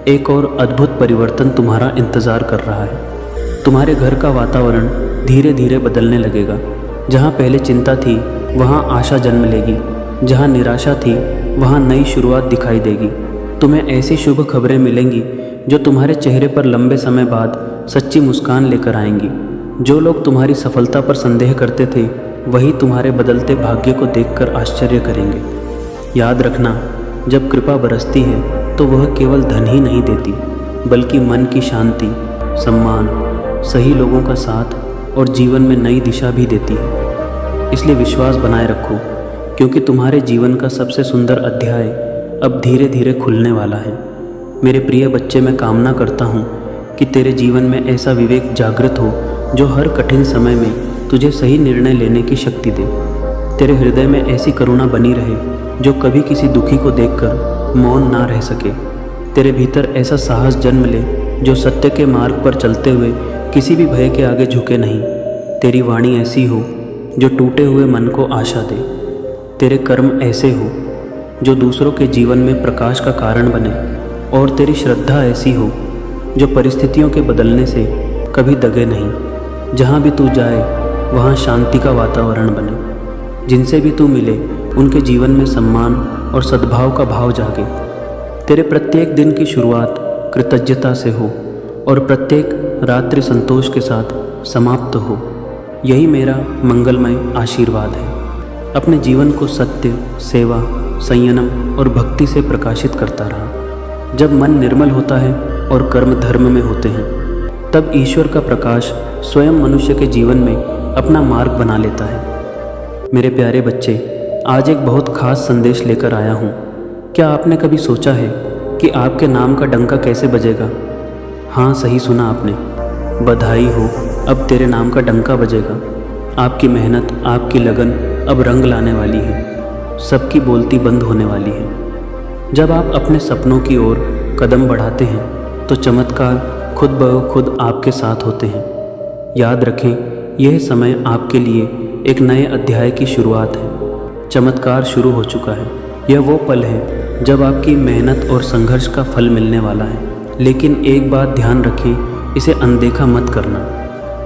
S1: एक और अद्भुत परिवर्तन तुम्हारा इंतज़ार कर रहा है। तुम्हारे घर का वातावरण धीरे धीरे बदलने लगेगा। जहाँ पहले चिंता थी वहाँ आशा जन्म लेगी, जहाँ निराशा थी वहाँ नई शुरुआत दिखाई देगी। तुम्हें ऐसी शुभ खबरें मिलेंगी जो तुम्हारे चेहरे पर लंबे समय बाद सच्ची मुस्कान लेकर आएंगी। जो लोग तुम्हारी सफलता पर संदेह करते थे वही तुम्हारे बदलते भाग्य को देखकर आश्चर्य करेंगे। याद रखना, जब कृपा बरसती है तो वह केवल धन ही नहीं देती, बल्कि मन की शांति, सम्मान, सही लोगों का साथ और जीवन में नई दिशा भी देती है। इसलिए विश्वास बनाए रखो, क्योंकि तुम्हारे जीवन का सबसे सुंदर अध्याय अब धीरे धीरे खुलने वाला है। मेरे प्रिय बच्चे, मैं कामना करता हूँ कि तेरे जीवन में ऐसा विवेक जागृत हो जो हर कठिन समय में तुझे सही निर्णय लेने की शक्ति दे। तेरे हृदय में ऐसी करुणा बनी रहे जो कभी किसी दुखी को देखकर मौन ना रह सके। तेरे भीतर ऐसा साहस जन्म ले जो सत्य के मार्ग पर चलते हुए किसी भी भय के आगे झुके नहीं। तेरी वाणी ऐसी हो जो टूटे हुए मन को आशा दे। तेरे कर्म ऐसे हो जो दूसरों के जीवन में प्रकाश का कारण बने। और तेरी श्रद्धा ऐसी हो जो परिस्थितियों के बदलने से कभी दगे नहीं। जहाँ भी तू जाए वहाँ शांति का वातावरण बने। जिनसे भी तू मिले उनके जीवन में सम्मान और सद्भाव का भाव जागे। तेरे प्रत्येक दिन की शुरुआत कृतज्ञता से हो और प्रत्येक रात्रि संतोष के साथ समाप्त हो। यही मेरा मंगलमय आशीर्वाद है। अपने जीवन को सत्य, सेवा, संयम और भक्ति से प्रकाशित करता रहा। जब मन निर्मल होता है और कर्म धर्म में होते हैं, तब ईश्वर का प्रकाश स्वयं मनुष्य के जीवन में अपना मार्ग बना लेता है। मेरे प्यारे बच्चे, आज एक बहुत खास संदेश लेकर आया हूँ। क्या आपने कभी सोचा है कि आपके नाम का डंका कैसे बजेगा? हाँ, सही सुना आपने। बधाई हो, अब तेरे नाम का डंका बजेगा। आपकी मेहनत, आपकी लगन अब रंग लाने वाली है। सबकी बोलती बंद होने वाली है। जब आप अपने सपनों की ओर कदम बढ़ाते हैं तो चमत्कार खुद ब खुद आपके साथ होते हैं। याद रखें, यह समय आपके लिए एक नए अध्याय की शुरुआत है। चमत्कार शुरू हो चुका है। यह वो पल है जब आपकी मेहनत और संघर्ष का फल मिलने वाला है। लेकिन एक बात ध्यान रखें, इसे अनदेखा मत करना।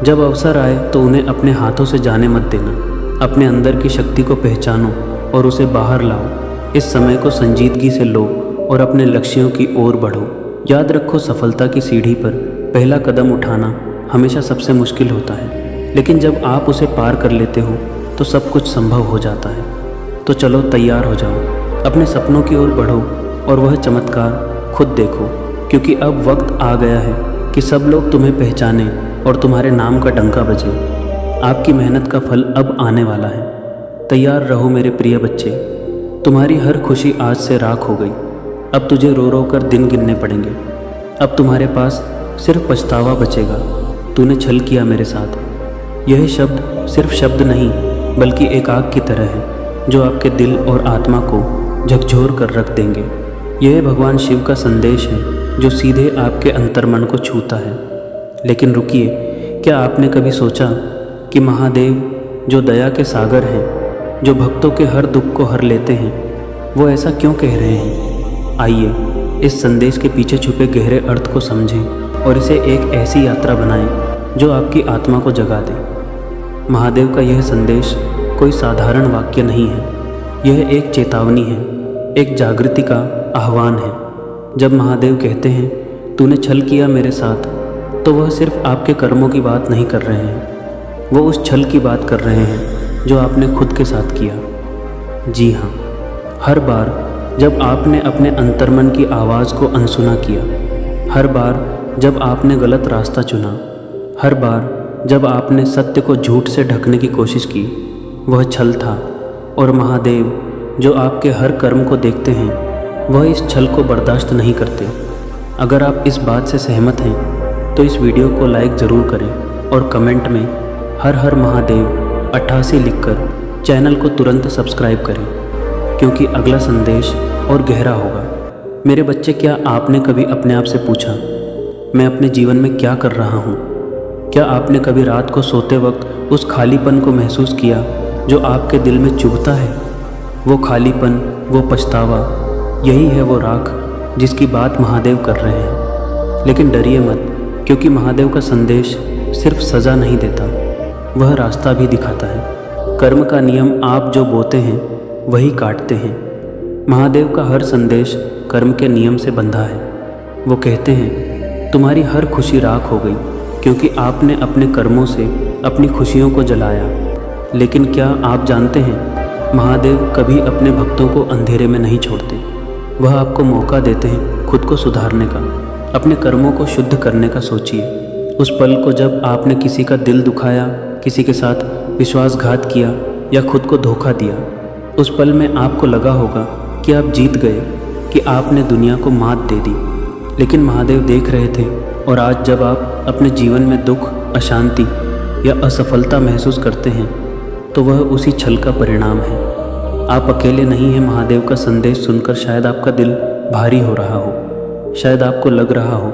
S1: जब अवसर आए तो उन्हें अपने हाथों से जाने मत देना। अपने अंदर की शक्ति को पहचानो और उसे बाहर लाओ। इस समय को संजीदगी से लो और अपने लक्ष्यों की ओर बढ़ो। याद रखो, सफलता की सीढ़ी पर पहला कदम उठाना हमेशा सबसे मुश्किल होता है, लेकिन जब आप उसे पार कर लेते हो तो सब कुछ संभव हो जाता है। तो चलो, तैयार हो जाओ, अपने सपनों की ओर बढ़ो और वह चमत्कार खुद देखो, क्योंकि अब वक्त आ गया है कि सब लोग तुम्हें पहचाने और तुम्हारे नाम का डंका बजे। आपकी मेहनत का फल अब आने वाला है। तैयार रहो मेरे प्रिय बच्चे। तुम्हारी हर खुशी आज से राख हो गई। अब तुझे रो रो कर दिन गिनने पड़ेंगे। अब तुम्हारे पास सिर्फ पछतावा बचेगा। तूने छल किया मेरे साथ। यह शब्द सिर्फ शब्द नहीं, बल्कि एक आग की तरह है जो आपके दिल और आत्मा को झकझोर कर रख देंगे। यह भगवान शिव का संदेश है जो सीधे आपके अंतर्मन को छूता है। लेकिन रुकिए, क्या आपने कभी सोचा कि महादेव, जो दया के सागर हैं, जो भक्तों के हर दुख को हर लेते हैं, वो ऐसा क्यों कह रहे हैं? आइए, इस संदेश के पीछे छुपे गहरे अर्थ को समझें और इसे एक ऐसी यात्रा बनाएं जो आपकी आत्मा को जगा दे। महादेव का यह संदेश कोई साधारण वाक्य नहीं है। यह एक चेतावनी है, एक जागृति का आह्वान है। जब महादेव कहते हैं, तूने छल किया मेरे साथ, तो वह सिर्फ आपके कर्मों की बात नहीं कर रहे हैं। वो उस छल की बात कर रहे हैं जो आपने खुद के साथ किया। जी हाँ, हर बार जब आपने अपने अंतर्मन की आवाज़ को अनसुना किया, हर बार जब आपने गलत रास्ता चुना, हर बार जब आपने सत्य को झूठ से ढकने की कोशिश की, वह छल था। और महादेव, जो आपके हर कर्म को देखते हैं, वह इस छल को बर्दाश्त नहीं करते। अगर आप इस बात से सहमत हैं तो इस वीडियो को लाइक ज़रूर करें और कमेंट में हर हर महादेव 88 लिखकर चैनल को तुरंत सब्सक्राइब करें, क्योंकि अगला संदेश और गहरा होगा। मेरे बच्चे, क्या आपने कभी अपने आप से पूछा, मैं अपने जीवन में क्या कर रहा हूँ? क्या आपने कभी रात को सोते वक्त उस खालीपन को महसूस किया जो आपके दिल में चुभता है? वो खालीपन, वो पछतावा, यही है वो राख जिसकी बात महादेव कर रहे हैं। लेकिन डरिए मत, क्योंकि महादेव का संदेश सिर्फ सज़ा नहीं देता, वह रास्ता भी दिखाता है। कर्म का नियम आप जो बोते हैं वही काटते हैं। महादेव का हर संदेश कर्म के नियम से बंधा है। वो कहते हैं, तुम्हारी हर खुशी राख हो गई क्योंकि आपने अपने कर्मों से अपनी खुशियों को जलाया। लेकिन क्या आप जानते हैं, महादेव कभी अपने भक्तों को अंधेरे में नहीं छोड़ते। वह आपको मौका देते हैं खुद को सुधारने का, अपने कर्मों को शुद्ध करने का। सोचिए, उस पल को जब आपने किसी का दिल दुखाया, किसी के साथ विश्वासघात किया या खुद को धोखा दिया, उस पल में आपको लगा होगा कि आप जीत गए, कि आपने दुनिया को मात दे दी। लेकिन महादेव देख रहे थे। और आज जब आप अपने जीवन में दुख, अशांति या असफलता महसूस करते हैं, तो वह उसी छल का परिणाम है। आप अकेले नहीं हैं। महादेव का संदेश सुनकर शायद आपका दिल भारी हो रहा हो, शायद आपको लग रहा हो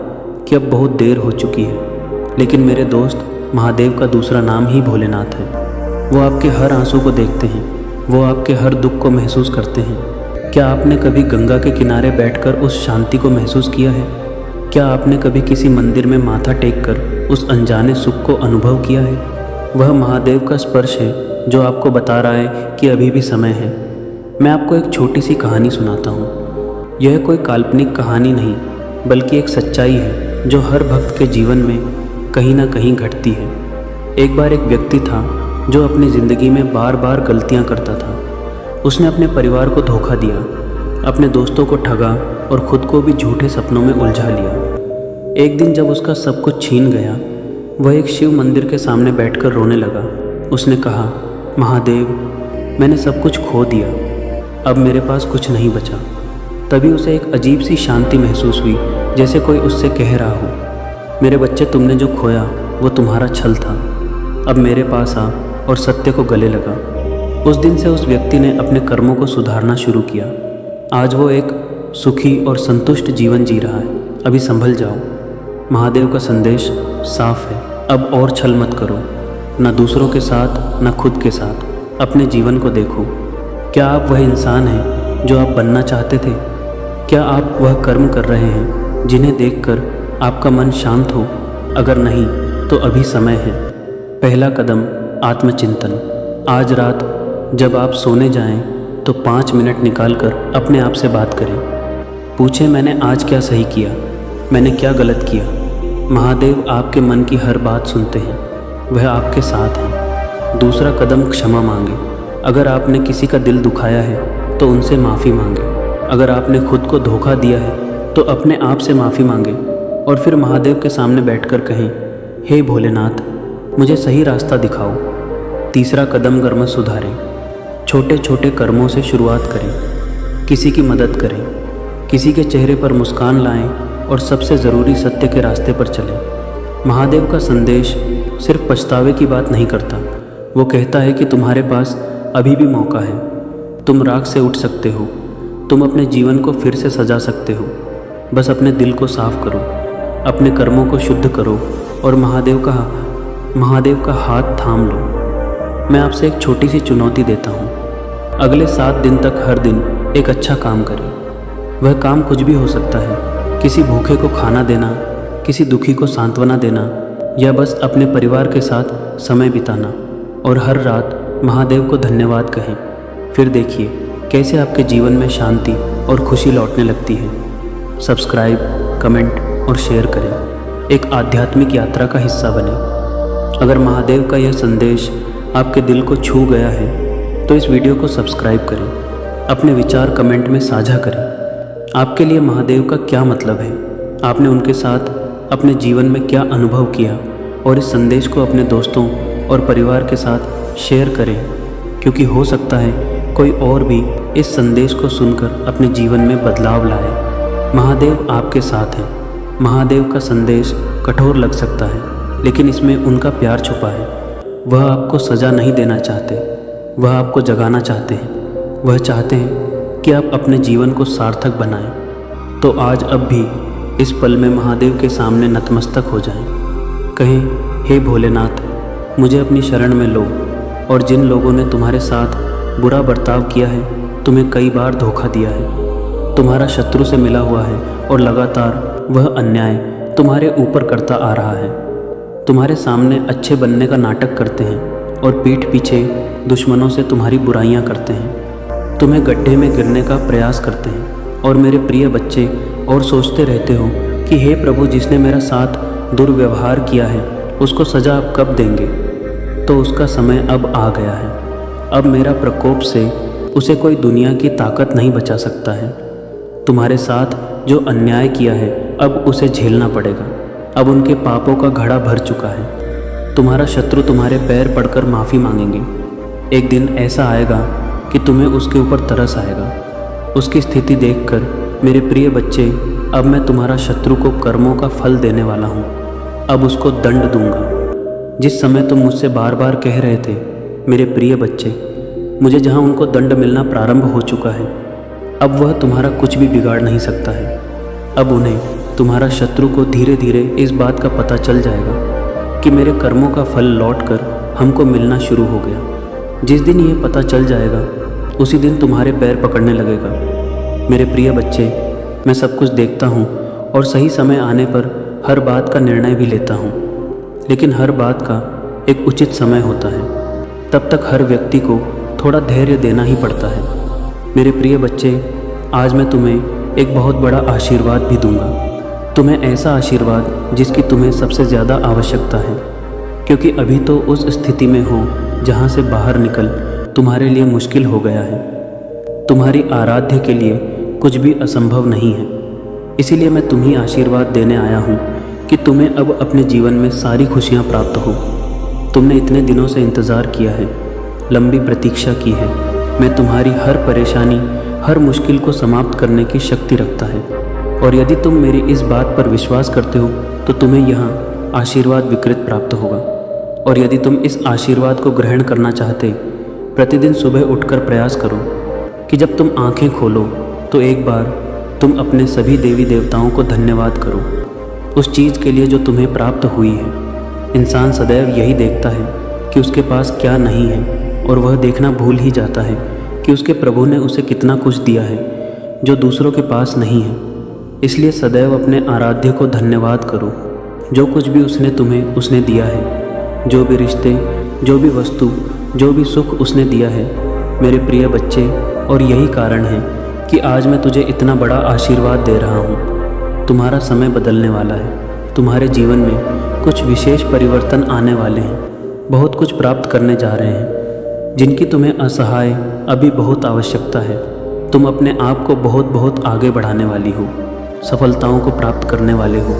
S1: कि अब बहुत देर हो चुकी है। लेकिन मेरे दोस्त, महादेव का दूसरा नाम ही भोलेनाथ है। वो आपके हर आंसू को देखते हैं, वो आपके हर दुख को महसूस करते हैं। क्या आपने कभी गंगा के किनारे बैठकर उस शांति को महसूस किया है? क्या आपने कभी किसी मंदिर में माथा टेककर उस अनजाने सुख को अनुभव किया है? वह महादेव का स्पर्श है जो आपको बता रहा है कि अभी भी समय है। मैं आपको एक छोटी सी कहानी सुनाता हूँ। यह कोई काल्पनिक कहानी नहीं, बल्कि एक सच्चाई है जो हर भक्त के जीवन में कहीं ना कहीं घटती है। एक बार एक व्यक्ति था जो अपनी ज़िंदगी में बार बार गलतियां करता था। उसने अपने परिवार को धोखा दिया, अपने दोस्तों को ठगा और ख़ुद को भी झूठे सपनों में उलझा लिया। एक दिन जब उसका सब कुछ छीन गया, वह एक शिव मंदिर के सामने बैठकर रोने लगा। उसने कहा, महादेव, मैंने सब कुछ खो दिया, अब मेरे पास कुछ नहीं बचा। तभी उसे एक अजीब सी शांति महसूस हुई, जैसे कोई उससे कह रहा हो, मेरे बच्चे, तुमने जो खोया वो तुम्हारा छल था, अब मेरे पास आ, और सत्य को गले लगा। उस दिन से उस व्यक्ति ने अपने कर्मों को सुधारना शुरू किया। आज वो एक सुखी और संतुष्ट जीवन जी रहा है। अभी संभल जाओ। महादेव का संदेश साफ है, अब और छल मत करो, न दूसरों के साथ न खुद के साथ। अपने जीवन को देखो। क्या आप वह इंसान हैं जो आप बनना चाहते थे? क्या आप वह कर्म कर रहे हैं जिन्हें देखकर आपका मन शांत हो? अगर नहीं तो अभी समय है। पहला कदम आत्मचिंतन। आज रात जब आप सोने जाएं तो 5 मिनट निकालकर अपने आप से बात करें। पूछें, मैंने आज क्या सही किया, मैंने क्या गलत किया। महादेव आपके मन की हर बात सुनते हैं, वह आपके साथ हैं। दूसरा कदम क्षमा मांगे। अगर आपने किसी का दिल दुखाया है तो उनसे माफ़ी मांगे। अगर आपने खुद को धोखा दिया है तो अपने आप से माफ़ी मांगे और फिर महादेव के सामने बैठकर कहें, हे भोलेनाथ, मुझे सही रास्ता दिखाओ। तीसरा कदम कर्म सुधारें। छोटे छोटे कर्मों से शुरुआत करें। किसी की मदद करें, किसी के चेहरे पर मुस्कान लाएं और सबसे ज़रूरी सत्य के रास्ते पर चलें। महादेव का संदेश सिर्फ पछतावे की बात नहीं करता, वो कहता है कि तुम्हारे पास अभी भी मौका है। तुम राख से उठ सकते हो, तुम अपने जीवन को फिर से सजा सकते हो। बस अपने दिल को साफ करो, अपने कर्मों को शुद्ध करो और महादेव का हाथ थाम लो। मैं आपसे एक छोटी सी चुनौती देता हूँ। अगले 7 दिन तक हर दिन एक अच्छा काम करें। वह काम कुछ भी हो सकता है, किसी भूखे को खाना देना, किसी दुखी को सांत्वना देना, या बस अपने परिवार के साथ समय बिताना। और हर रात महादेव को धन्यवाद कहें। फिर देखिए कैसे आपके जीवन में शांति और खुशी लौटने लगती है। सब्सक्राइब, कमेंट और शेयर करें। एक आध्यात्मिक यात्रा का हिस्सा बने। अगर महादेव का यह संदेश आपके दिल को छू गया है तो इस वीडियो को सब्सक्राइब करें। अपने विचार कमेंट में साझा करें। आपके लिए महादेव का क्या मतलब है? आपने उनके साथ अपने जीवन में क्या अनुभव किया? और इस संदेश को अपने दोस्तों और परिवार के साथ शेयर करें, क्योंकि हो सकता है कोई और भी इस संदेश को सुनकर अपने जीवन में बदलाव लाए। महादेव आपके साथ हैं। महादेव का संदेश कठोर लग सकता है, लेकिन इसमें उनका प्यार छुपा है। वह आपको सज़ा नहीं देना चाहते, वह आपको जगाना चाहते हैं। वह चाहते हैं कि आप अपने जीवन को सार्थक बनाएं। तो आज अब भी इस पल में महादेव के सामने नतमस्तक हो जाएं। कहें, हे भोलेनाथ, मुझे अपनी शरण में लो, और जिन लोगों ने तुम्हारे साथ बुरा बर्ताव किया है, तुम्हें कई बार धोखा दिया है, तुम्हारा शत्रु से मिला हुआ है और लगातार वह अन्याय तुम्हारे ऊपर करता आ रहा है। तुम्हारे सामने अच्छे बनने का नाटक करते हैं और पीठ पीछे दुश्मनों से तुम्हारी बुराइयां करते हैं। तुम्हें गड्ढे में गिरने का प्रयास करते हैं। और मेरे प्रिय बच्चे, और सोचते रहते हो कि हे प्रभु, जिसने मेरा साथ दुर्व्यवहार किया है उसको सज़ा आप कब देंगे? तो उसका समय अब आ गया है। अब मेरा प्रकोप से उसे कोई दुनिया की ताकत नहीं बचा सकता है। तुम्हारे साथ जो अन्याय किया है, अब उसे झेलना पड़ेगा। अब उनके पापों का घड़ा भर चुका है। तुम्हारा शत्रु तुम्हारे पैर पड़कर माफ़ी मांगेंगे। एक दिन ऐसा आएगा कि तुम्हें उसके ऊपर तरस आएगा। उसकी स्थिति देखकर मेरे प्रिय बच्चे, अब मैं तुम्हारा शत्रु को कर्मों का फल देने वाला हूँ। अब उसको दंड दूंगा। जिस समय तुम मुझसे बार बार कह रहे थे, मेरे प्रिय बच्चे, मुझे जहाँ उनको दंड मिलना प्रारंभ हो चुका है, अब वह तुम्हारा कुछ भी बिगाड़ नहीं सकता है। अब उन्हें, तुम्हारा शत्रु को धीरे धीरे इस बात का पता चल जाएगा कि मेरे कर्मों का फल लौटकर हमको मिलना शुरू हो गया। जिस दिन ये पता चल जाएगा, उसी दिन तुम्हारे पैर पकड़ने लगेगा। मेरे प्रिय बच्चे, मैं सब कुछ देखता हूँ और सही समय आने पर हर बात का निर्णय भी लेता हूँ, लेकिन हर बात का एक उचित समय होता है। तब तक हर व्यक्ति को थोड़ा धैर्य देना ही पड़ता है। मेरे प्रिय बच्चे, आज मैं तुम्हें एक बहुत बड़ा आशीर्वाद भी दूंगा। तुम्हें ऐसा आशीर्वाद जिसकी तुम्हें सबसे ज़्यादा आवश्यकता है, क्योंकि अभी तो उस स्थिति में हो जहाँ से बाहर निकल तुम्हारे लिए मुश्किल हो गया है। तुम्हारी आराध्य के लिए कुछ भी असंभव नहीं है। इसीलिए मैं तुम्हें आशीर्वाद देने आया हूँ कि तुम्हें अब अपने जीवन में सारी खुशियाँ प्राप्त हो। तुमने इतने दिनों से इंतज़ार किया है, लंबी प्रतीक्षा की है। मैं तुम्हारी हर परेशानी, हर मुश्किल को समाप्त करने की शक्ति रखता है, और यदि तुम मेरी इस बात पर विश्वास करते हो तो तुम्हें यहाँ आशीर्वाद विकृत प्राप्त होगा। और यदि तुम इस आशीर्वाद को ग्रहण करना चाहते, प्रतिदिन सुबह उठकर प्रयास करो कि जब तुम आंखें खोलो तो एक बार तुम अपने सभी देवी देवताओं को धन्यवाद करो उस चीज़ के लिए जो तुम्हें प्राप्त हुई है। इंसान सदैव यही देखता है कि उसके पास क्या नहीं है, और वह देखना भूल ही जाता है कि उसके प्रभु ने उसे कितना कुछ दिया है जो दूसरों के पास नहीं है। इसलिए सदैव अपने आराध्य को धन्यवाद करो। जो कुछ भी उसने दिया है, जो भी रिश्ते, जो भी वस्तु, जो भी सुख उसने दिया है, मेरे प्रिय बच्चे, और यही कारण है कि आज मैं तुझे इतना बड़ा आशीर्वाद दे रहा हूँ। तुम्हारा समय बदलने वाला है। तुम्हारे जीवन में कुछ विशेष परिवर्तन आने वाले हैं। बहुत कुछ प्राप्त करने जा रहे हैं जिनकी तुम्हें असहाय अभी बहुत आवश्यकता है। तुम अपने आप को बहुत बहुत आगे बढ़ाने वाली हो, सफलताओं को प्राप्त करने वाले हो,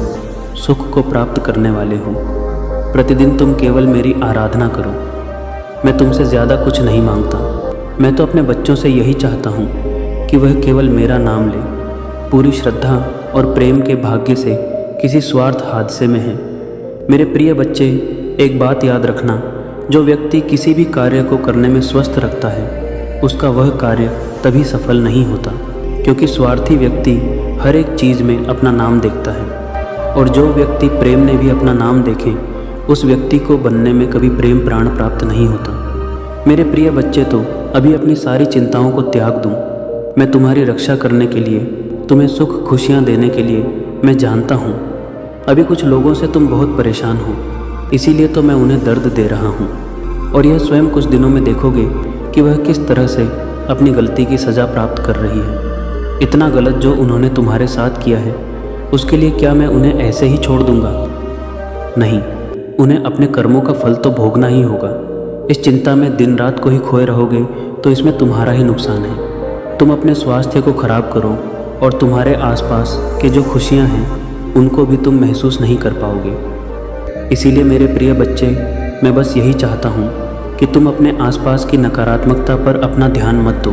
S1: सुख को प्राप्त करने वाले हो। प्रतिदिन तुम केवल मेरी आराधना करो। मैं तुमसे ज़्यादा कुछ नहीं मांगता। मैं तो अपने बच्चों से यही चाहता हूँ कि वह केवल मेरा नाम ले, पूरी श्रद्धा और प्रेम के भाग्य से, किसी स्वार्थ हादसे में है। मेरे प्रिय बच्चे, एक बात याद रखना, जो व्यक्ति किसी भी कार्य को करने में स्वस्थ रखता है, उसका वह कार्य तभी सफल नहीं होता, क्योंकि स्वार्थी व्यक्ति हर एक चीज़ में अपना नाम देखता है। और जो व्यक्ति प्रेम में भी अपना नाम देखे, उस व्यक्ति को बनने में कभी प्रेम प्राण प्राप्त नहीं होता। मेरे प्रिय बच्चे, तो अभी अपनी सारी चिंताओं को त्याग दूं। मैं तुम्हारी रक्षा करने के लिए, तुम्हें सुख खुशियाँ देने के लिए मैं जानता हूँ। अभी कुछ लोगों से तुम बहुत परेशान हो, इसीलिए तो मैं उन्हें दर्द दे रहा हूँ। और यह स्वयं कुछ दिनों में देखोगे कि वह किस तरह से अपनी गलती की सज़ा प्राप्त कर रही है। इतना गलत जो उन्होंने तुम्हारे साथ किया है, उसके लिए क्या मैं उन्हें ऐसे ही छोड़ दूँगा? नहीं, उन्हें अपने कर्मों का फल तो भोगना ही होगा। इस चिंता में दिन रात को ही खोए रहोगे तो इसमें तुम्हारा ही नुकसान है। तुम अपने स्वास्थ्य को खराब करो और तुम्हारे आसपास के जो खुशियाँ हैं उनको भी तुम महसूस नहीं कर पाओगे। इसीलिए मेरे प्रिय बच्चे, मैं बस यही चाहता हूँ कि तुम अपने आसपास की नकारात्मकता पर अपना ध्यान मत दो।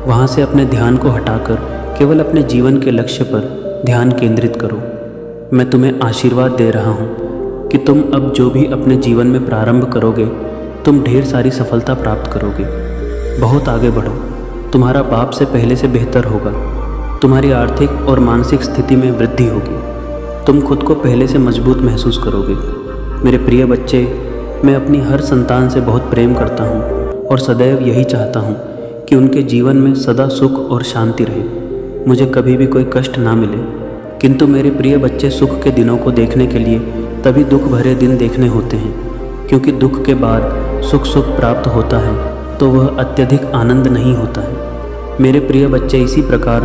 S1: वहाँ से अपने ध्यान को हटाकर केवल अपने जीवन के लक्ष्य पर ध्यान केंद्रित करो। मैं तुम्हें आशीर्वाद दे रहा हूँ कि तुम अब जो भी अपने जीवन में प्रारंभ करोगे, तुम ढेर सारी सफलता प्राप्त करोगे। बहुत आगे बढ़ो। तुम्हारा बाप से पहले से बेहतर होगा। तुम्हारी आर्थिक और मानसिक स्थिति में वृद्धि होगी। तुम खुद को पहले से मजबूत महसूस करोगे। मेरे प्रिय बच्चे, मैं अपनी हर संतान से बहुत प्रेम करता हूँ और सदैव यही चाहता हूँ कि उनके जीवन में सदा सुख और शांति रहे। मुझे कभी भी कोई कष्ट ना मिले। किंतु मेरे प्रिय बच्चे, सुख के दिनों को देखने के लिए तभी दुख भरे दिन देखने होते हैं, क्योंकि दुख के बाद सुख प्राप्त होता है तो वह अत्यधिक आनंद नहीं होता है। मेरे प्रिय बच्चे, इसी प्रकार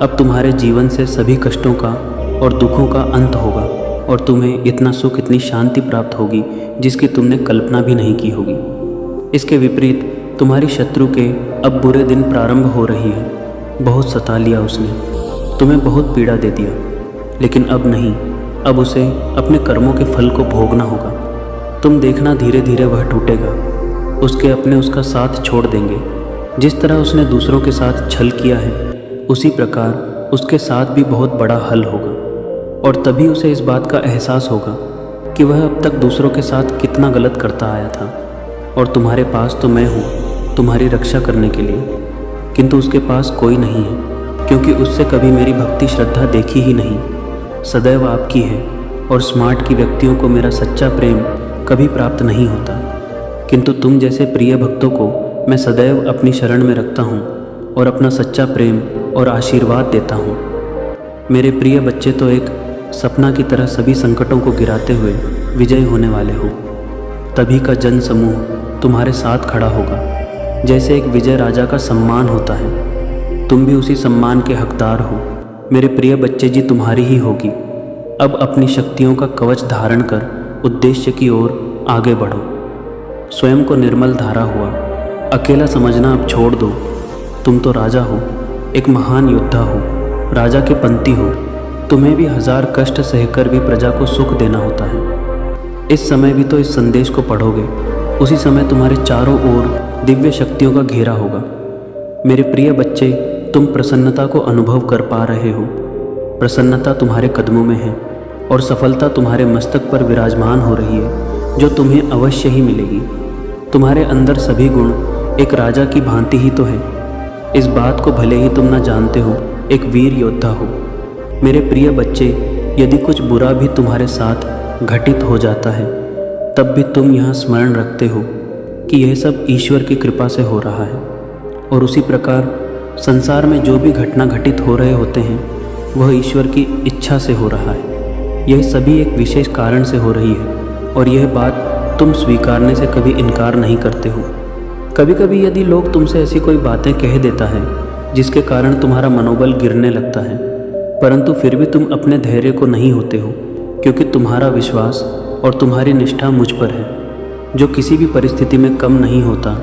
S1: अब तुम्हारे जीवन से सभी कष्टों का और दुखों का अंत होगा और तुम्हें इतना सुख, इतनी शांति प्राप्त होगी जिसकी तुमने कल्पना भी नहीं की होगी। इसके विपरीत तुम्हारी शत्रु के अब बुरे दिन प्रारंभ हो रही है। बहुत सता लिया उसने, तुम्हें बहुत पीड़ा दे दिया, लेकिन अब नहीं। अब उसे अपने कर्मों के फल को भोगना होगा। तुम देखना, धीरे धीरे वह टूटेगा। उसके अपने उसका साथ छोड़ देंगे। जिस तरह उसने दूसरों के साथ छल किया है, उसी प्रकार उसके साथ भी बहुत बड़ा हल होगा। और तभी उसे इस बात का एहसास होगा कि वह अब तक दूसरों के साथ कितना गलत करता आया था। और तुम्हारे पास तो मैं हूँ तुम्हारी रक्षा करने के लिए, किंतु उसके पास कोई नहीं है, क्योंकि उससे कभी मेरी भक्ति श्रद्धा देखी ही नहीं। सदैव आपकी है, और स्मार्ट की व्यक्तियों को मेरा सच्चा प्रेम कभी प्राप्त नहीं होता। किंतु तुम जैसे प्रिय भक्तों को मैं सदैव अपनी शरण में रखता हूँ और अपना सच्चा प्रेम और आशीर्वाद देता हूँ। मेरे प्रिय बच्चे, तो एक सपना की तरह सभी संकटों को गिराते हुए विजय होने वाले हो। तभी का जन समूह तुम्हारे साथ खड़ा होगा। जैसे एक विजय राजा का सम्मान होता है, तुम भी उसी सम्मान के हकदार हो। मेरे प्रिय बच्चे जी, तुम्हारी ही होगी। अब अपनी शक्तियों का कवच धारण कर उद्देश्य की ओर आगे बढ़ो। स्वयं को निर्मल धारा हुआ, अकेला समझना अब छोड़ दो। तुम तो राजा हो, एक महान योद्धा हो, राजा के पंथी हो। तुम्हें भी 1000 कष्ट सहकर भी प्रजा को सुख देना होता है। इस समय भी तो इस संदेश को पढ़ोगे, उसी समय तुम्हारे चारों ओर दिव्य शक्तियों का घेरा होगा। मेरे प्रिय बच्चे, तुम प्रसन्नता को अनुभव कर पा रहे हो। प्रसन्नता तुम्हारे कदमों में है और सफलता तुम्हारे मस्तक पर विराजमान हो रही है, जो तुम्हें अवश्य ही मिलेगी। तुम्हारे अंदर सभी गुण एक राजा की भांति ही तो है। इस बात को भले ही तुम न जानते हो, एक वीर योद्धा हो। मेरे प्रिय बच्चे, यदि कुछ बुरा भी तुम्हारे साथ घटित हो जाता है, तब भी तुम यहाँ स्मरण रखते हो कि यह सब ईश्वर की कृपा से हो रहा है। और उसी प्रकार संसार में जो भी घटना घटित हो रहे होते हैं, वह ईश्वर की इच्छा से हो रहा है। यह सभी एक विशेष कारण से हो रही है और यह बात तुम स्वीकारने से कभी इनकार नहीं करते हो। कभी कभी यदि लोग तुमसे ऐसी कोई बातें कह देता है जिसके कारण तुम्हारा मनोबल गिरने लगता है, परंतु फिर भी तुम अपने धैर्य को नहीं होते हो, क्योंकि तुम्हारा विश्वास और तुम्हारी निष्ठा मुझ पर है, जो किसी भी परिस्थिति में कम नहीं होता।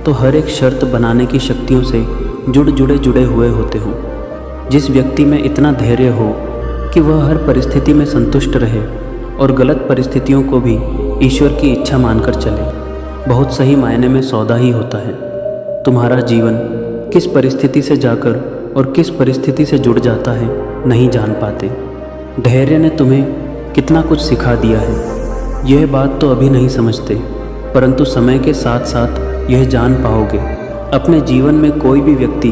S1: तो हर एक शर्त बनाने की शक्तियों से जुड़े हुए होते हो। जिस व्यक्ति में इतना धैर्य हो कि वह हर परिस्थिति में संतुष्ट रहे और गलत परिस्थितियों को भी ईश्वर की इच्छा मानकर चले, बहुत सही मायने में सौदा ही होता है। तुम्हारा जीवन किस परिस्थिति से जाकर और किस परिस्थिति से जुड़ जाता है, नहीं जान पाते। धैर्य ने तुम्हें कितना कुछ सिखा दिया है, यह बात तो अभी नहीं समझते, परंतु समय के साथ साथ यह जान पाओगे। अपने जीवन में कोई भी व्यक्ति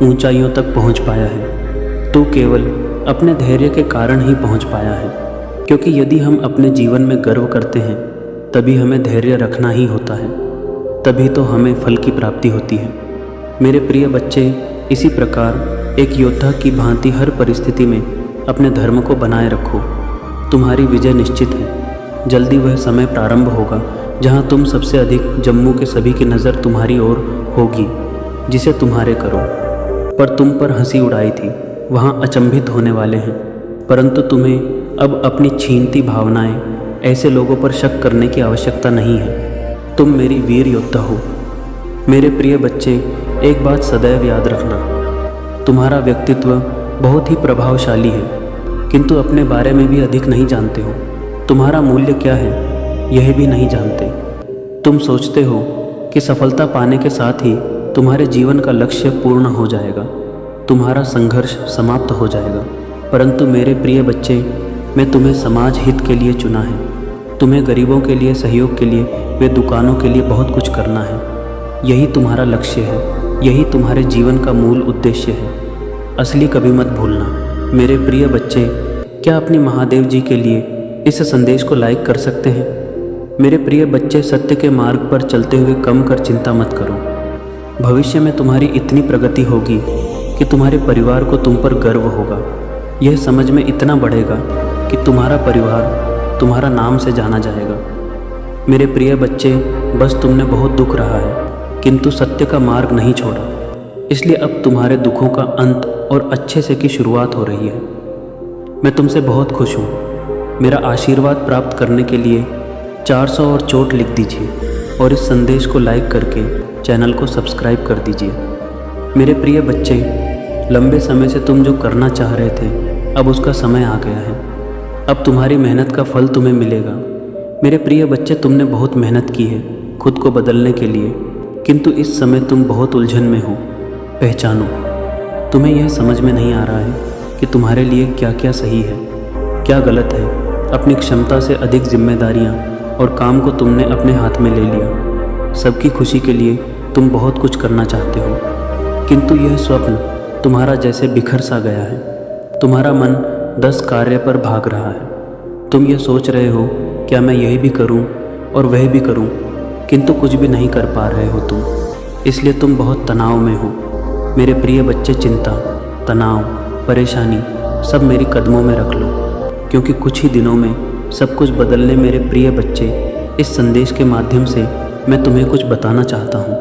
S1: ऊंचाइयों तक पहुंच पाया है तो केवल अपने धैर्य के कारण ही पहुंच पाया है। क्योंकि यदि हम अपने जीवन में गर्व करते हैं, तभी हमें धैर्य रखना ही होता है, तभी तो हमें फल की प्राप्ति होती है। मेरे प्रिय बच्चे, इसी प्रकार एक योद्धा की भांति हर परिस्थिति में अपने धर्म को बनाए रखो। तुम्हारी विजय निश्चित है। जल्दी वह समय प्रारंभ होगा जहां तुम सबसे अधिक जम्मू के सभी की नज़र तुम्हारी ओर होगी, जिसे तुम्हारे करो। पर तुम पर हंसी उड़ाई थी, वहां अचंभित होने वाले हैं, परंतु तुम्हें अब अपनी छीनती भावनाएं ऐसे लोगों पर शक करने की आवश्यकता नहीं है। तुम मेरी वीर योद्धा हो। मेरे प्रिय बच्चे, एक बात सदैव याद रखना, तुम्हारा व्यक्तित्व बहुत ही प्रभावशाली है, किंतु अपने बारे में भी अधिक नहीं जानते हो। तुम्हारा मूल्य क्या है, यह भी नहीं जानते। तुम सोचते हो कि सफलता पाने के साथ ही तुम्हारे जीवन का लक्ष्य पूर्ण हो जाएगा, तुम्हारा संघर्ष समाप्त हो जाएगा। परंतु मेरे प्रिय बच्चे, मैं तुम्हें समाज हित के लिए चुना है। तुम्हें गरीबों के लिए, सहयोग के लिए, वे दुकानों के लिए बहुत कुछ करना है। यही तुम्हारा लक्ष्य है, यही तुम्हारे जीवन का मूल उद्देश्य है। असली कभी मत भूलना। मेरे प्रिय बच्चे, क्या अपनी महादेव जी के लिए इस संदेश को लाइक कर सकते हैं? मेरे प्रिय बच्चे, सत्य के मार्ग पर चलते हुए कम कर चिंता मत करो। भविष्य में तुम्हारी इतनी प्रगति होगी कि तुम्हारे परिवार को तुम पर गर्व होगा। यह समझ में इतना बढ़ेगा कि तुम्हारा परिवार तुम्हारा नाम से जाना जाएगा। मेरे प्रिय बच्चे, बस तुमने बहुत दुख रहा है, किंतु सत्य का मार्ग नहीं छोड़ा, इसलिए अब तुम्हारे दुखों का अंत और अच्छे से की शुरुआत हो रही है। मैं तुमसे बहुत खुश हूँ। मेरा आशीर्वाद प्राप्त करने के लिए 400 और चोट लिख दीजिए और इस संदेश को लाइक करके चैनल को सब्सक्राइब कर दीजिए। मेरे प्रिय बच्चे, लंबे समय से तुम जो करना चाह रहे थे, अब उसका समय आ गया है। अब तुम्हारी मेहनत का फल तुम्हें मिलेगा। मेरे प्रिय बच्चे, तुमने बहुत मेहनत की है खुद को बदलने के लिए, किंतु इस समय तुम बहुत उलझन में हो। पहचानो, तुम्हें यह समझ में नहीं आ रहा है कि तुम्हारे लिए क्या क्या सही है, क्या गलत है। अपनी क्षमता से अधिक जिम्मेदारियां और काम को तुमने अपने हाथ में ले लिया। सबकी खुशी के लिए तुम बहुत कुछ करना चाहते हो, किंतु यह स्वप्न तुम्हारा जैसे बिखर सा गया है। तुम्हारा मन 10 कार्य पर भाग रहा है। तुम यह सोच रहे हो, क्या मैं यही भी करूं और वह भी करूं, किंतु कुछ भी नहीं कर पा रहे हो तुम, इसलिए तुम बहुत तनाव में हो। मेरे प्रिय बच्चे, चिंता, तनाव, परेशानी सब मेरी कदमों में रख लो, क्योंकि कुछ ही दिनों में सब कुछ बदलने। मेरे प्रिय बच्चे, इस संदेश के माध्यम से मैं तुम्हें कुछ बताना चाहता हूँ।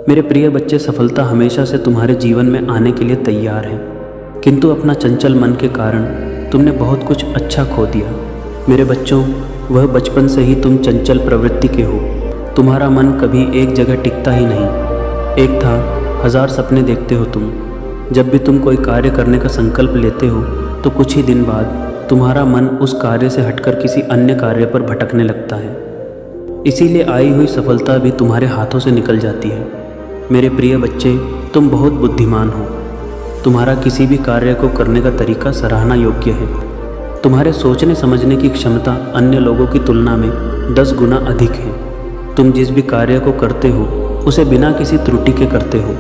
S1: मेरे प्रिय बच्चे, सफलता हमेशा से तुम्हारे जीवन में आने के लिए तैयार है। किंतु अपना चंचल मन के कारण तुमने बहुत कुछ अच्छा खो दिया। मेरे बच्चों, वह बचपन से ही तुम चंचल प्रवृत्ति के हो। तुम्हारा मन कभी एक जगह टिकता ही नहीं। एक था, 1000 सपने देखते हो तुम। जब भी तुम कोई कार्य करने का संकल्प लेते हो तो कुछ ही दिन बाद तुम्हारा मन उस कार्य से हटकर किसी अन्य कार्य पर भटकने लगता है। इसीलिए आई हुई सफलता भी तुम्हारे हाथों से निकल जाती है। मेरे प्रिय बच्चे, तुम बहुत बुद्धिमान हो। तुम्हारा किसी भी कार्य को करने का तरीका सराहना योग्य है। तुम्हारे सोचने समझने की क्षमता अन्य लोगों की तुलना में 10 गुना अधिक है। तुम जिस भी कार्य को करते हो उसे बिना किसी त्रुटि के करते हो,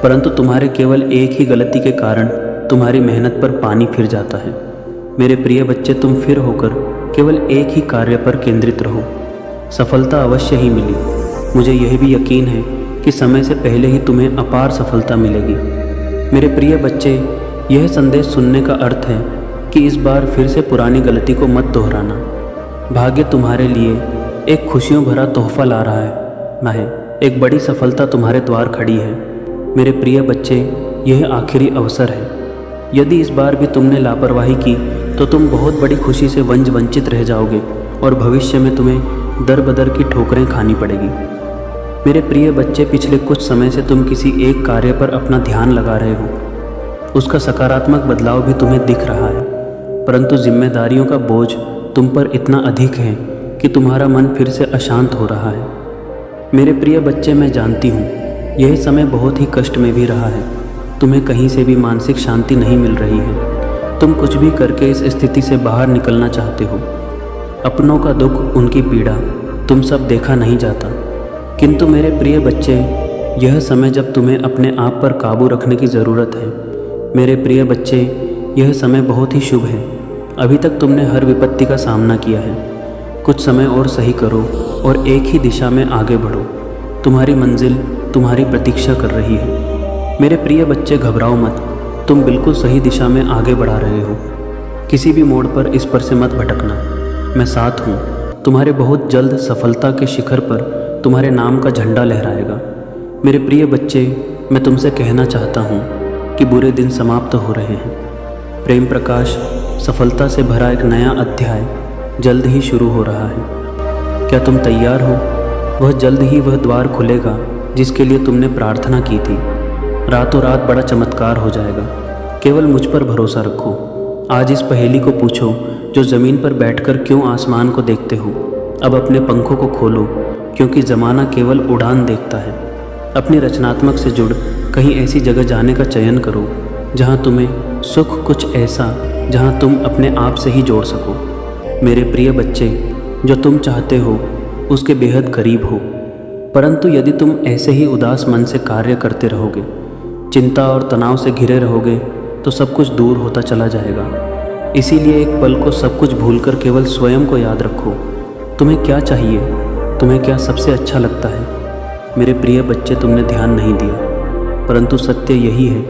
S1: परंतु तुम्हारे केवल एक ही गलती के कारण तुम्हारी मेहनत पर पानी फिर जाता है। मेरे प्रिय बच्चे, तुम फिर होकर केवल एक ही कार्य पर केंद्रित रहो। सफलता अवश्य ही मिली। मुझे यह भी यकीन है कि समय से पहले ही तुम्हें अपार सफलता मिलेगी। मेरे प्रिय बच्चे, यह संदेश सुनने का अर्थ है कि इस बार फिर से पुरानी गलती को मत दोहराना। भाग्य तुम्हारे लिए एक खुशियों भरा तोहफा ला रहा है। एक बड़ी सफलता तुम्हारे द्वार खड़ी है। मेरे प्रिय बच्चे, यह आखिरी अवसर है। यदि इस बार भी तुमने लापरवाही की तो तुम बहुत बड़ी खुशी से वंचित रह जाओगे और भविष्य में तुम्हें दर बदर की ठोकरें खानी पड़ेगी। मेरे प्रिय बच्चे, पिछले कुछ समय से तुम किसी एक कार्य पर अपना ध्यान लगा रहे हो। उसका सकारात्मक बदलाव भी तुम्हें दिख रहा है, परंतु जिम्मेदारियों का बोझ तुम पर इतना अधिक है कि तुम्हारा मन फिर से अशांत हो रहा है। मेरे प्रिय बच्चे, मैं जानती हूँ यह समय बहुत ही कष्ट में भी रहा है। तुम्हें कहीं से भी मानसिक शांति नहीं मिल रही है। तुम कुछ भी करके इस स्थिति से बाहर निकलना चाहते हो। अपनों का दुख, उनकी पीड़ा तुम सब देखा नहीं जाता। किंतु मेरे प्रिय बच्चे, यह समय जब तुम्हें अपने आप पर काबू रखने की ज़रूरत है। मेरे प्रिय बच्चे, यह समय बहुत ही शुभ है। अभी तक तुमने हर विपत्ति का सामना किया है। कुछ समय और सही करो और एक ही दिशा में आगे बढ़ो। तुम्हारी मंजिल तुम्हारी प्रतीक्षा कर रही है। मेरे प्रिय बच्चे, घबराओ मत। तुम बिल्कुल सही दिशा में आगे बढ़ा रहे हो। किसी भी मोड़ पर इस पर से मत भटकना। मैं साथ हूँ। तुम्हारे बहुत जल्द सफलता के शिखर पर तुम्हारे नाम का झंडा लहराएगा। मेरे प्रिय बच्चे, मैं तुमसे कहना चाहता हूँ कि बुरे दिन समाप्त हो रहे हैं। प्रेम प्रकाश, सफलता से भरा एक नया अध्याय जल्द ही शुरू हो रहा है। क्या तुम तैयार हो? वह जल्द ही वह द्वार खुलेगा जिसके लिए तुमने प्रार्थना की थी। रातों रात बड़ा चमत्कार हो जाएगा। केवल मुझ पर भरोसा रखो। आज इस पहेली को पूछो, जो ज़मीन पर बैठकर क्यों आसमान को देखते हो? अब अपने पंखों को खोलो, क्योंकि ज़माना केवल उड़ान देखता है। अपनी रचनात्मक से जुड़ कहीं ऐसी जगह जाने का चयन करो जहाँ तुम्हें सुख कुछ ऐसा जहाँ तुम अपने आप से ही जोड़ सको। मेरे प्रिय बच्चे, जो तुम चाहते हो उसके बेहद करीब हो, परंतु यदि तुम ऐसे ही उदास मन से कार्य करते रहोगे, चिंता और तनाव से घिरे रहोगे, तो सब कुछ दूर होता चला जाएगा। इसीलिए एक पल को सब कुछ भूलकर केवल स्वयं को याद रखो। तुम्हें क्या चाहिए? तुम्हें क्या सबसे अच्छा लगता है? मेरे प्रिय बच्चे, तुमने ध्यान नहीं दिया, परंतु सत्य यही है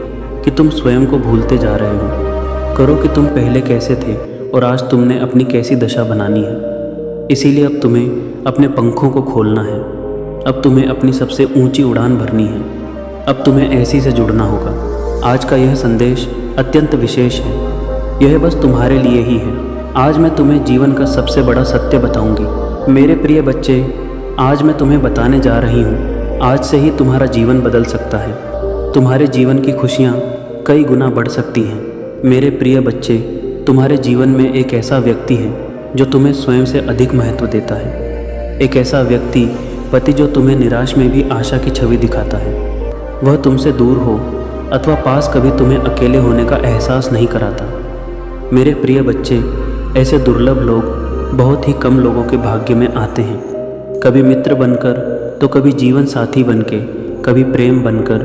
S1: कि तुम स्वयं को भूलते जा रहे हो। करो कि तुम पहले कैसे थे और आज तुमने अपनी कैसी दशा बनानी है। इसीलिए अब तुम्हें अपने पंखों को खोलना है। अब तुम्हें अपनी सबसे ऊंची उड़ान भरनी है। अब तुम्हें ऐसी से जुड़ना होगा। आज का यह संदेश अत्यंत विशेष है। यह बस तुम्हारे लिए ही है। आज मैं तुम्हें जीवन का सबसे बड़ा सत्य बताऊंगी। मेरे प्रिय बच्चे, आज मैं तुम्हें बताने जा रही हूँ, आज से ही तुम्हारा जीवन बदल सकता है। तुम्हारे जीवन की खुशियाँ कई गुना बढ़ सकती हैं। मेरे प्रिय बच्चे, तुम्हारे जीवन में एक ऐसा व्यक्ति है जो तुम्हें स्वयं से अधिक महत्व देता है। एक ऐसा व्यक्ति, पति, जो तुम्हें निराश में भी आशा की छवि दिखाता है। वह तुमसे दूर हो अथवा पास कभी तुम्हें अकेले होने का एहसास नहीं कराता। मेरे प्रिय बच्चे, ऐसे दुर्लभ लोग बहुत ही कम लोगों के भाग्य में आते हैं। कभी मित्र बनकर, तो कभी जीवन साथी बनके, कभी प्रेम बनकर,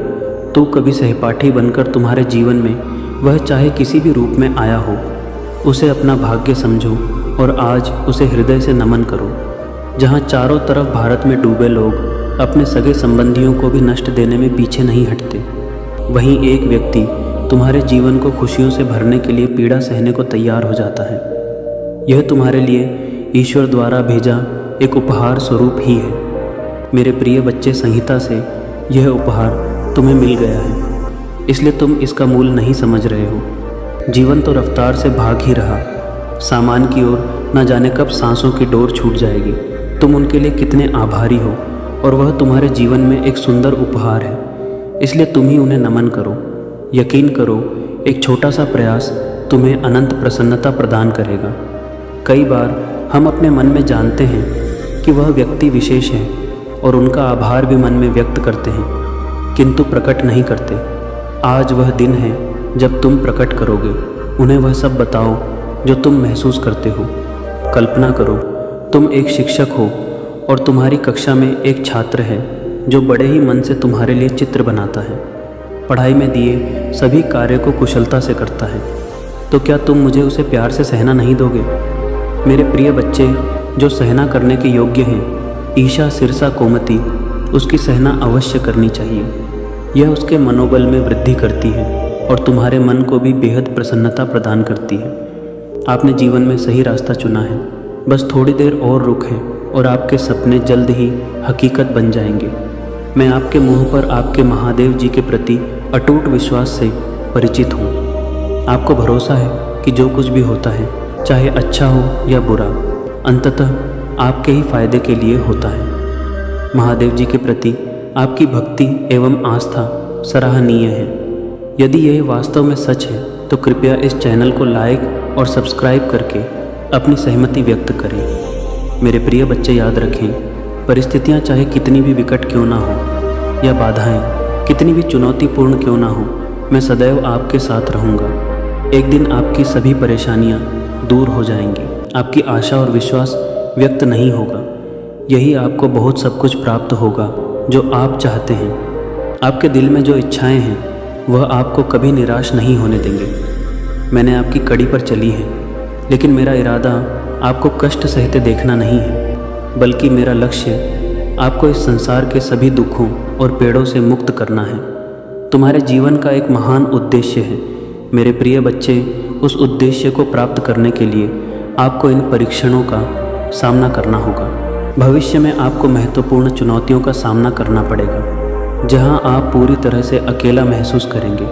S1: तो कभी सहपाठी बनकर तुम्हारे जीवन में वह चाहे किसी भी रूप में आया हो, उसे अपना भाग्य समझो और आज उसे हृदय से नमन करो। जहाँ चारों तरफ भारत में डूबे लोग अपने सगे संबंधियों को भी नष्ट देने में पीछे नहीं हटते, वहीं एक व्यक्ति तुम्हारे जीवन को खुशियों से भरने के लिए पीड़ा सहने को तैयार हो जाता है। यह तुम्हारे लिए ईश्वर द्वारा भेजा एक उपहार स्वरूप ही है। मेरे प्रिय बच्चे, संहिता से यह उपहार तुम्हें मिल गया है। इसलिए तुम इसका मूल नहीं समझ रहे हो। जीवन तो रफ्तार से भाग ही रहा, सामान की ओर न जाने कब सांसों की डोर छूट जाएगी। तुम उनके लिए कितने आभारी हो, और वह तुम्हारे जीवन में एक सुंदर उपहार है, इसलिए तुम ही उन्हें नमन करो। यकीन करो, एक छोटा सा प्रयास तुम्हें अनंत प्रसन्नता प्रदान करेगा। कई बार हम अपने मन में जानते हैं कि वह व्यक्ति विशेष है और उनका आभार भी मन में व्यक्त करते हैं, किंतु प्रकट नहीं करते। आज वह दिन है जब तुम प्रकट करोगे। उन्हें वह सब बताओ जो तुम महसूस करते हो। कल्पना करो, तुम एक शिक्षक हो और तुम्हारी कक्षा में एक छात्र है जो बड़े ही मन से तुम्हारे लिए चित्र बनाता है, पढ़ाई में दिए सभी कार्य को कुशलता से करता है। तो क्या तुम मुझे उसे प्यार से सहना नहीं दोगे? मेरे प्रिय बच्चे, जो सहना करने के योग्य हैं, ईशा, सिरसा, कोमती, उसकी सहना अवश्य करनी चाहिए। यह उसके मनोबल में वृद्धि करती है और तुम्हारे मन को भी बेहद प्रसन्नता प्रदान करती है। आपने जीवन में सही रास्ता चुना है, बस थोड़ी देर और रुकें और आपके सपने जल्द ही हकीकत बन जाएंगे। मैं आपके मुंह पर आपके महादेव जी के प्रति अटूट विश्वास से परिचित हूँ। आपको भरोसा है कि जो कुछ भी होता है, चाहे अच्छा हो या बुरा, अंततः आपके ही फायदे के लिए होता है। महादेव जी के प्रति आपकी भक्ति एवं आस्था सराहनीय है। यदि यह वास्तव में सच है तो कृपया इस चैनल को लाइक और सब्सक्राइब करके अपनी सहमति व्यक्त करें। मेरे प्रिय बच्चे, याद रखें, परिस्थितियाँ चाहे कितनी भी विकट क्यों ना हो या बाधाएं कितनी भी चुनौतीपूर्ण क्यों ना हो, मैं सदैव आपके साथ रहूँगा। एक दिन आपकी सभी परेशानियाँ दूर हो जाएंगी, आपकी आशा और विश्वास व्यक्त नहीं होगा। यही आपको बहुत सब कुछ प्राप्त होगा जो आप चाहते हैं। आपके दिल में जो इच्छाएं हैं वह आपको कभी निराश नहीं होने देंगे। मैंने आपकी कड़ी पर चली है, लेकिन मेरा इरादा आपको कष्ट सहते देखना नहीं है, बल्कि मेरा लक्ष्य आपको इस संसार के सभी दुखों और पेड़ों से मुक्त करना है। तुम्हारे जीवन का एक महान उद्देश्य है। मेरे प्रिय बच्चे, उस उद्देश्य को प्राप्त करने के लिए आपको इन परीक्षणों का सामना करना होगा। भविष्य में आपको महत्वपूर्ण चुनौतियों का सामना करना पड़ेगा, जहां आप पूरी तरह से अकेला महसूस करेंगे।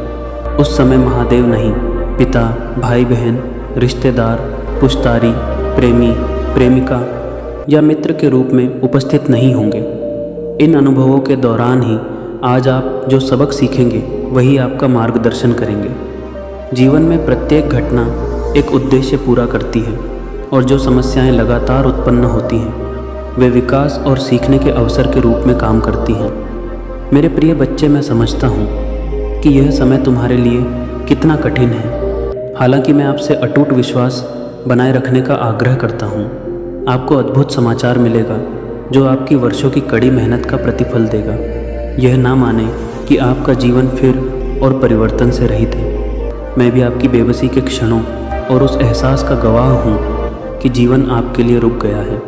S1: उस समय महादेव नहीं, पिता, भाई बहन, रिश्तेदार, पुश्तारी, प्रेमी, प्रेमिका या मित्र के रूप में उपस्थित नहीं होंगे। इन अनुभवों के दौरान ही आज आप जो सबक सीखेंगे वही आपका मार्गदर्शन करेंगे। जीवन में प्रत्येक घटना एक उद्देश्य पूरा करती है, और जो समस्याएं लगातार उत्पन्न होती हैं वे विकास और सीखने के अवसर के रूप में काम करती हैं। मेरे प्रिय बच्चे, मैं समझता हूँ कि यह समय तुम्हारे लिए कितना कठिन है। हालांकि मैं आपसे अटूट विश्वास बनाए रखने का आग्रह करता हूँ। आपको अद्भुत समाचार मिलेगा जो आपकी वर्षों की कड़ी मेहनत का प्रतिफल देगा। यह ना माने कि आपका जीवन फिर और परिवर्तन से रहित है। मैं भी आपकी बेबसी के क्षणों और उस एहसास का गवाह हूँ कि जीवन आपके लिए रुक गया है।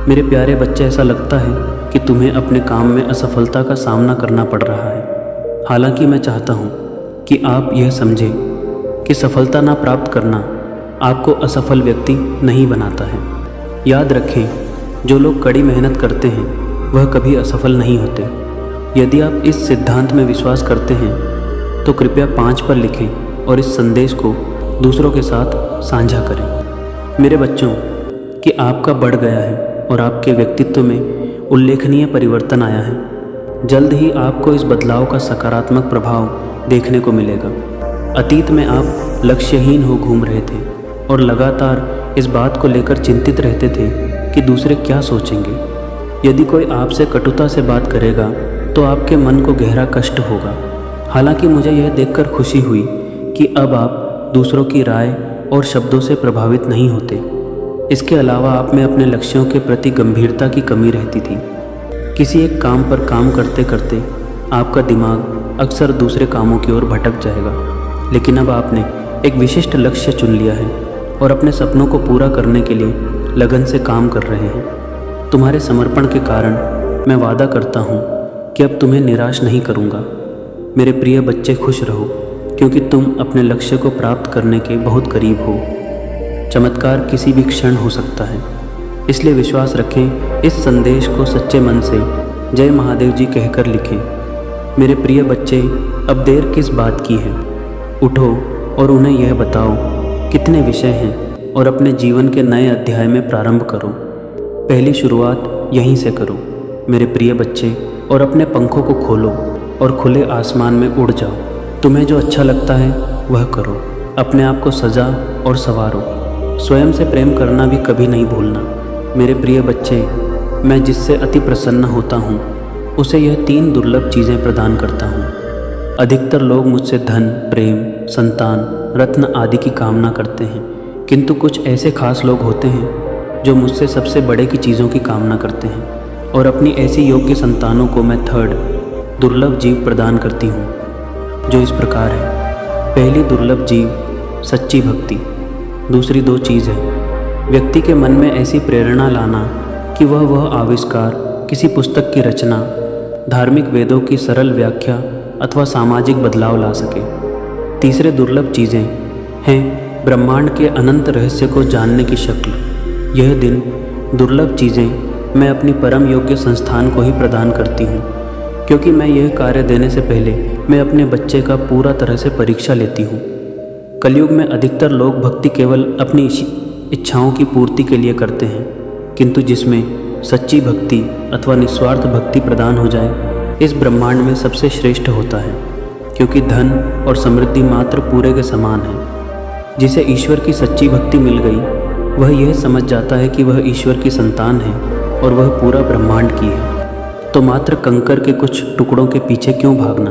S1: मेरे प्यारे बच्चे, ऐसा लगता है कि तुम्हें अपने काम में असफलता का सामना करना पड़ रहा है। हालांकि मैं चाहता हूँ कि आप यह समझें कि सफलता ना प्राप्त करना आपको असफल व्यक्ति नहीं बनाता है। याद रखें, जो लोग कड़ी मेहनत करते हैं वह कभी असफल नहीं होते। यदि आप इस सिद्धांत में विश्वास करते हैं तो कृपया 5 पर लिखें और इस संदेश को दूसरों के साथ साझा करें। मेरे बच्चों, कि आपका बढ़ गया है और आपके व्यक्तित्व में उल्लेखनीय परिवर्तन आया है। जल्द ही आपको इस बदलाव का सकारात्मक प्रभाव देखने को मिलेगा। अतीत में आप लक्ष्यहीन हो घूम रहे थे और लगातार इस बात को लेकर चिंतित रहते थे कि दूसरे क्या सोचेंगे। यदि कोई आपसे कटुता से बात करेगा तो आपके मन को गहरा कष्ट होगा। हालांकि मुझे यह देखकर खुशी हुई कि अब आप दूसरों की राय और शब्दों से प्रभावित नहीं होते। इसके अलावा आप में अपने लक्ष्यों के प्रति गंभीरता की कमी रहती थी। किसी एक काम पर काम करते करते आपका दिमाग अक्सर दूसरे कामों की ओर भटक जाएगा, लेकिन अब आपने एक विशिष्ट लक्ष्य चुन लिया है और अपने सपनों को पूरा करने के लिए लगन से काम कर रहे हैं। तुम्हारे समर्पण के कारण मैं वादा करता हूँ कि अब तुम्हें निराश नहीं करूँगा। मेरे प्रिय बच्चे, खुश रहो, क्योंकि तुम अपने लक्ष्य को प्राप्त करने के बहुत करीब हो। चमत्कार किसी भी क्षण हो सकता है, इसलिए विश्वास रखें। इस संदेश को सच्चे मन से जय महादेव जी कहकर लिखें। मेरे प्रिय बच्चे, अब देर किस बात की है। उठो और उन्हें यह बताओ कितने विषय हैं और अपने जीवन के नए अध्याय में प्रारंभ करो। पहली शुरुआत यहीं से करो मेरे प्रिय बच्चे, और अपने पंखों को खोलो और खुले आसमान में उड़ जाओ। तुम्हें जो अच्छा लगता है वह करो, अपने आप को सजा और संवारो। स्वयं से प्रेम करना भी कभी नहीं भूलना। मेरे प्रिय बच्चे, मैं जिससे अति प्रसन्न होता हूँ उसे यह 3 दुर्लभ चीज़ें प्रदान करता हूँ। अधिकतर लोग मुझसे धन, प्रेम, संतान, रत्न आदि की कामना करते हैं, किंतु कुछ ऐसे खास लोग होते हैं जो मुझसे सबसे बड़े की चीज़ों की कामना करते हैं, और अपनी ऐसी योग्य संतानों को मैं 3rd दुर्लभ जीव प्रदान करती हूँ, जो इस प्रकार है। पहली दुर्लभ जीव सच्ची भक्ति। दूसरी 2 चीज़ है व्यक्ति के मन में ऐसी प्रेरणा लाना कि वह आविष्कार, किसी पुस्तक की रचना, धार्मिक वेदों की सरल व्याख्या अथवा सामाजिक बदलाव ला सके। तीसरे दुर्लभ चीज़ें हैं ब्रह्मांड के अनंत रहस्य को जानने की शक्ल। यह दिन दुर्लभ चीज़ें मैं अपनी परम योग्य संस्थान को ही प्रदान करती हूँ, क्योंकि मैं यह कार्य देने से पहले मैं अपने बच्चे का पूरा तरह से परीक्षा लेती हूँ। कलयुग में अधिकतर लोग भक्ति केवल अपनी इच्छाओं की पूर्ति के लिए करते हैं, किंतु जिसमें सच्ची भक्ति अथवा निस्वार्थ भक्ति प्रदान हो जाए, इस ब्रह्मांड में सबसे श्रेष्ठ होता है, क्योंकि धन और समृद्धि मात्र पूरे के समान है। जिसे ईश्वर की सच्ची भक्ति मिल गई, वह यह समझ जाता है कि वह ईश्वर की संतान है और वह पूरा ब्रह्मांड की है। तो मात्र कंकर के कुछ टुकड़ों के पीछे क्यों भागना।